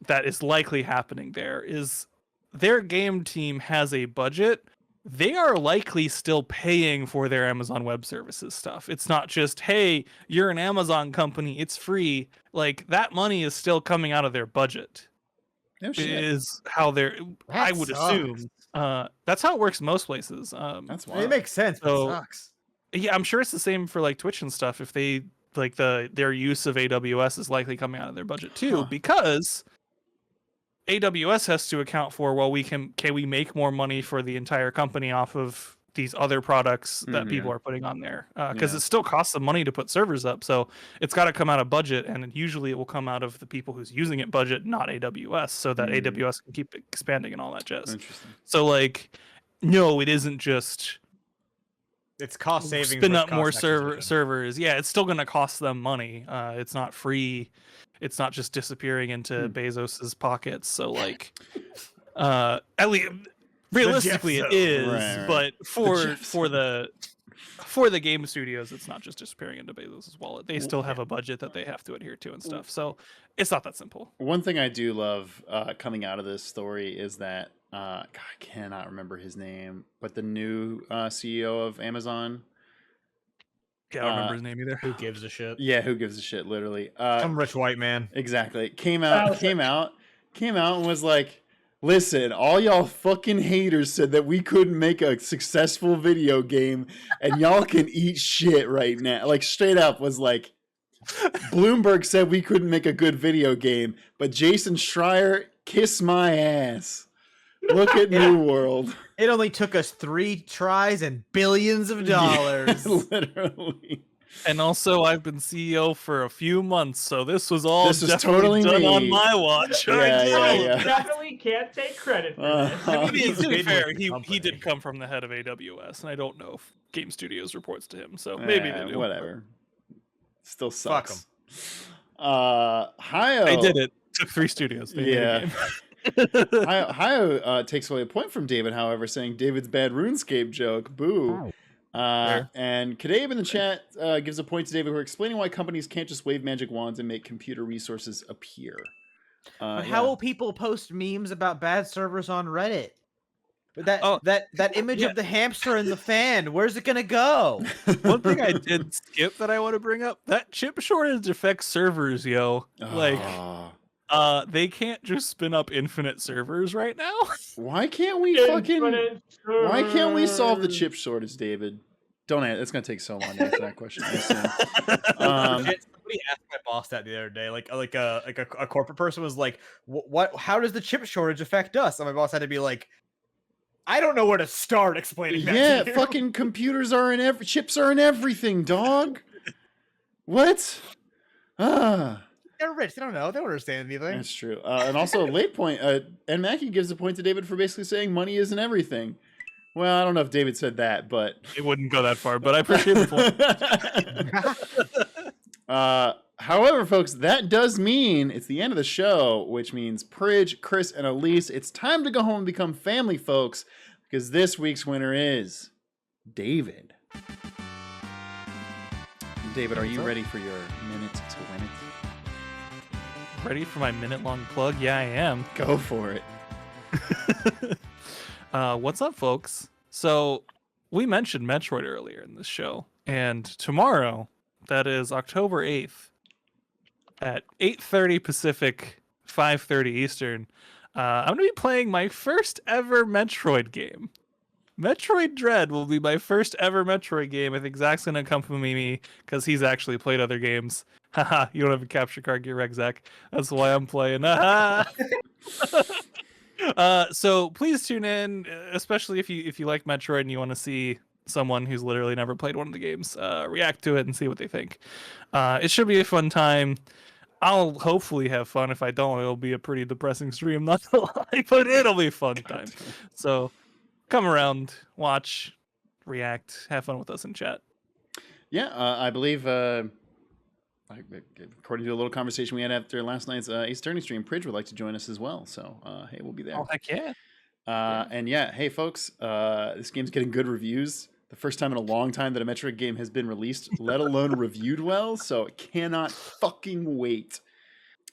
that is likely happening there is their game team has a budget. They are likely still paying for their Amazon Web Services stuff. It's not just, hey, you're an Amazon company, it's free. Like that money is still coming out of their budget. No shit. Is how they're I would assume. That's how it works most places. That's It wild. makes sense, but So- it sucks. Yeah, I'm sure it's the same for like Twitch and stuff. If they like their use of AWS is likely coming out of their budget too, Huh. because AWS has to account for, well, can we make more money for the entire company off of these other products that people are putting on there, because it still costs them money to put servers up. So it's got to come out of budget, and usually it will come out of the people who's using it budget, not AWS, so that AWS can keep expanding and all that jazz. Interesting. So like, no, it isn't just It's cost savings. Spin up more servers. Yeah, it's still going to cost them money. It's not free. It's not just disappearing into Bezos's pockets. So like, at least realistically it is, right. but for the game studios, it's not just disappearing into Bezos's wallet. They still have a budget that they have to adhere to and stuff. So it's not that simple. One thing I do love coming out of this story is that God, I cannot remember his name, but the new CEO of Amazon. Can't remember his name either. Who gives a shit? Yeah, who gives a shit? Literally, Some rich white man. Exactly. Came out and was like, listen, all y'all fucking haters said that we couldn't make a successful video game, and y'all can eat shit right now. Like, straight up was like, Bloomberg said we couldn't make a good video game, but Jason Schreier, kiss my ass. Look at New World. It only took us 3 tries and billions of dollars. Yeah, literally. And also, I've been CEO for a few months, so this was definitely totally done me. on my watch. Yeah. Definitely can't take credit for this. I mean, to be fair, he did come from the head of AWS, and I don't know if Game Studios reports to him, so maybe they do. Whatever. Still sucks. Fuck Hayo. I did it. Took 3 studios. They made a game. Hayo takes away a point from David, however, saying David's bad RuneScape joke. Boo. And Kadab in the chat gives a point to David, who are explaining why companies can't just wave magic wands and make computer resources appear. But how will people post memes about bad servers on Reddit? But that image of the hamster and the fan, where's it gonna go? One thing I did skip that I want to bring up, that chip shortage affects servers, yo. Like, they can't just spin up infinite servers right now. Why can't we solve the chip shortage, David? Don't answer. It's gonna take so long to answer that question. Somebody asked my boss that the other day. Like a corporate person was like, "What? How does the chip shortage affect us?" And my boss had to be like, "I don't know where to start explaining that." Yeah, to you. fucking computers are in chips are in everything, dog. What? They're rich. They don't know. They don't understand anything. That's true. And also, a late point. And Mackie gives a point to David for basically saying money isn't everything. Well, I don't know if David said that, but it wouldn't go that far. But I appreciate the point. However, folks, that does mean it's the end of the show, which means Pridge, Chris, and Elise, it's time to go home and become family, folks, because this week's winner is David. David, are you ready for your minute to win it? Ready for my minute-long plug? Yeah, I am. Go for it. What's up, folks? So we mentioned Metroid earlier in this show, and tomorrow, that is October 8th, at 8:30 Pacific, 5:30 Eastern, I'm going to be playing my first ever Metroid game. Metroid Dread will be my first ever Metroid game. I think Zach's going to accompany me because he's actually played other games. Haha, you don't have a capture card, get wrecked, Zach. That's why I'm playing. So please tune in, especially if you like Metroid and you want to see someone who's literally never played one of the games react to it and see what they think. It should be a fun time. I'll hopefully have fun. If I don't, it'll be a pretty depressing stream, not to lie, but it'll be a fun time. So come around, watch, react, have fun with us in chat. Yeah, I believe, according to a little conversation we had after last night's Ace Attorney stream, Pridge would like to join us as well. So, hey, we'll be there. Oh, heck yeah. And yeah, hey, folks, this game's getting good reviews. The first time in a long time that a Metroid game has been released, let alone reviewed well. So, cannot fucking wait.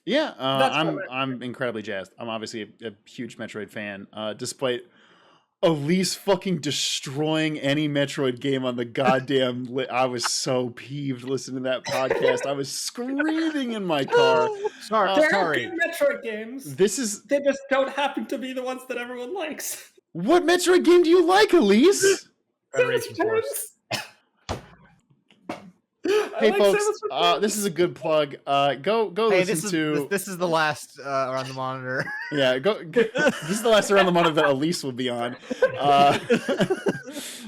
Yeah, I'm incredibly jazzed. I'm obviously a huge Metroid fan, despite Elise fucking destroying any Metroid game on the goddamn I was so peeved listening to that podcast. I was screaming in my car. There are good Metroid games. They just don't happen to be the ones that everyone likes. What Metroid game do you like, Elise? Hey, folks, this is a good plug. Go listen to... This is the last Around the Monitor. Yeah, this is the last Around the Monitor that Elise will be on.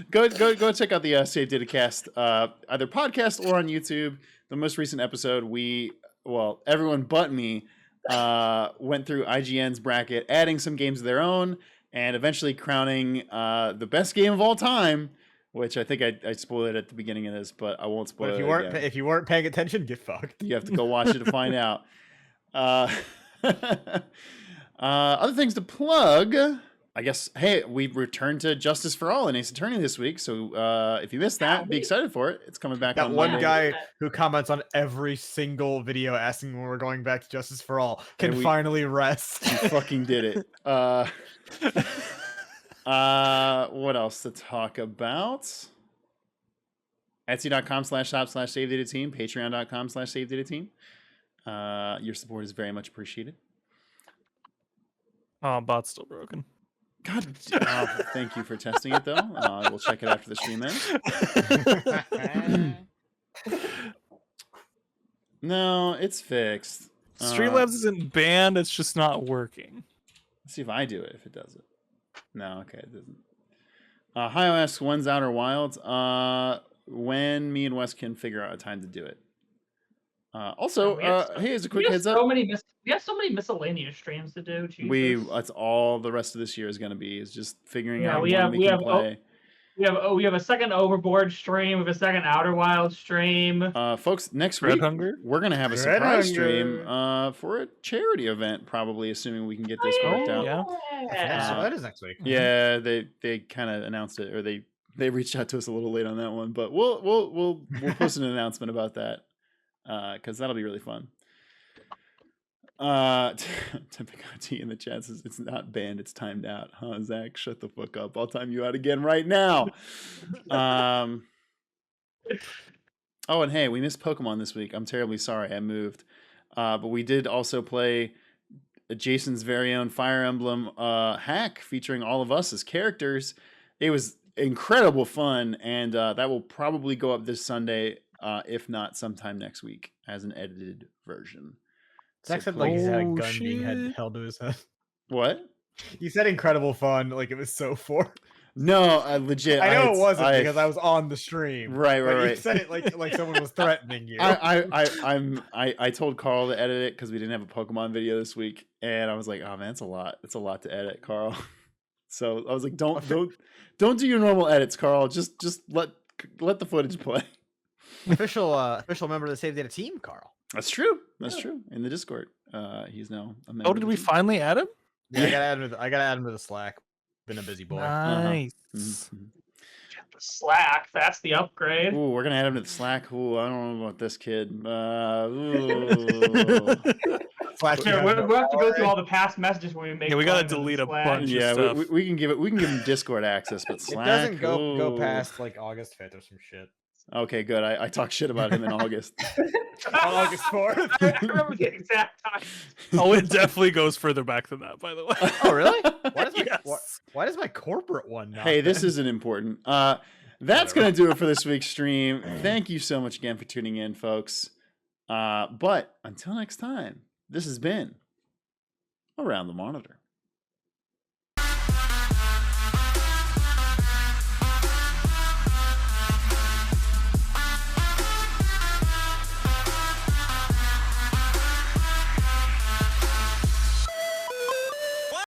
Go check out the Save Data Cast, either podcast or on YouTube. The most recent episode, everyone but me went through IGN's bracket, adding some games of their own, and eventually crowning the best game of all time. Which I think I spoiled it at the beginning of this, but I won't spoil But it again. if you weren't paying attention, get fucked. You have to go watch it to find out. Other things to plug. I guess, hey, we returned to Justice for All in Ace Attorney this week. So if you missed that, be excited for it. It's coming back That on one Monday. guy who comments on every single video asking when we're going back to Justice for All can finally rest. He fucking did it. What else to talk about? Etsy.com/shop/SaveDataTeam, Patreon.com/SaveDataTeam. Your support is very much appreciated. Oh, bot's still broken. God, thank you for testing it, though. We'll check it after the stream then. No, it's fixed. Streamlabs isn't banned, it's just not working. Let's see if I do it, if it does it. No, okay, it doesn't. Hio asks, when's Outer Wilds? When me and Wes can figure out a time to do it. Hey, as a quick heads up. We have so many miscellaneous streams to do. Jesus. That's all the rest of this year is going to be, is just figuring out we when we can have play. We have a second Overboard stream. We have a second Outer Wild stream. Folks, next Red week Hunger? we're going to have a surprise stream for a charity event, probably, assuming we can get this worked out. Yeah. So that is next week. Yeah, they kind of announced it, or they reached out to us a little late on that one, but we'll post an announcement about that because that'll be really fun. Tempicati in the chat says it's not banned, it's timed out. Huh, Zach? Shut the fuck up. I'll time you out again right now. Oh, and hey, we missed Pokemon this week. I'm terribly sorry. I moved. But we did also play Jason's very own Fire Emblem hack featuring all of us as characters. It was incredible fun, and that will probably go up this Sunday, if not sometime next week, as an edited version. Zach said like he had a gun being held to his head. What? You said incredible fun, like it was so for. No, legit. I know it wasn't because I was on the stream. Right. You said it like someone was threatening you. I told Carl to edit it because we didn't have a Pokemon video this week, and I was like, oh man, it's a lot. It's a lot to edit, Carl. So I was like, don't do your normal edits, Carl. Just let the footage play. Official member of the Save Data team, Carl. That's true. That's true. In the Discord, he's now a member. Oh, did we finally add him? Yeah, I gotta add him to the Slack. Been a busy boy. Nice. Mm-hmm. Slack, that's the upgrade. Ooh, we're gonna add him to the Slack. Ooh, I don't know about this kid. Slack, We'll have to go through all the past messages when we make. Yeah, we gotta fun of delete a Slack. bunch. Yeah, stuff. we can give him Discord access, but Slack. It doesn't go ooh. past like August 5th or some shit. Okay, good. I talked shit about him in August. August 4th. I remember the exact time. Oh, it definitely goes further back than that, by the way. Oh, really? Why does Yes. why does my corporate one not? Hey, this isn't important. That's going to do it for this week's stream. Thank you so much again for tuning in, folks. But until next time, this has been Around the Monitor.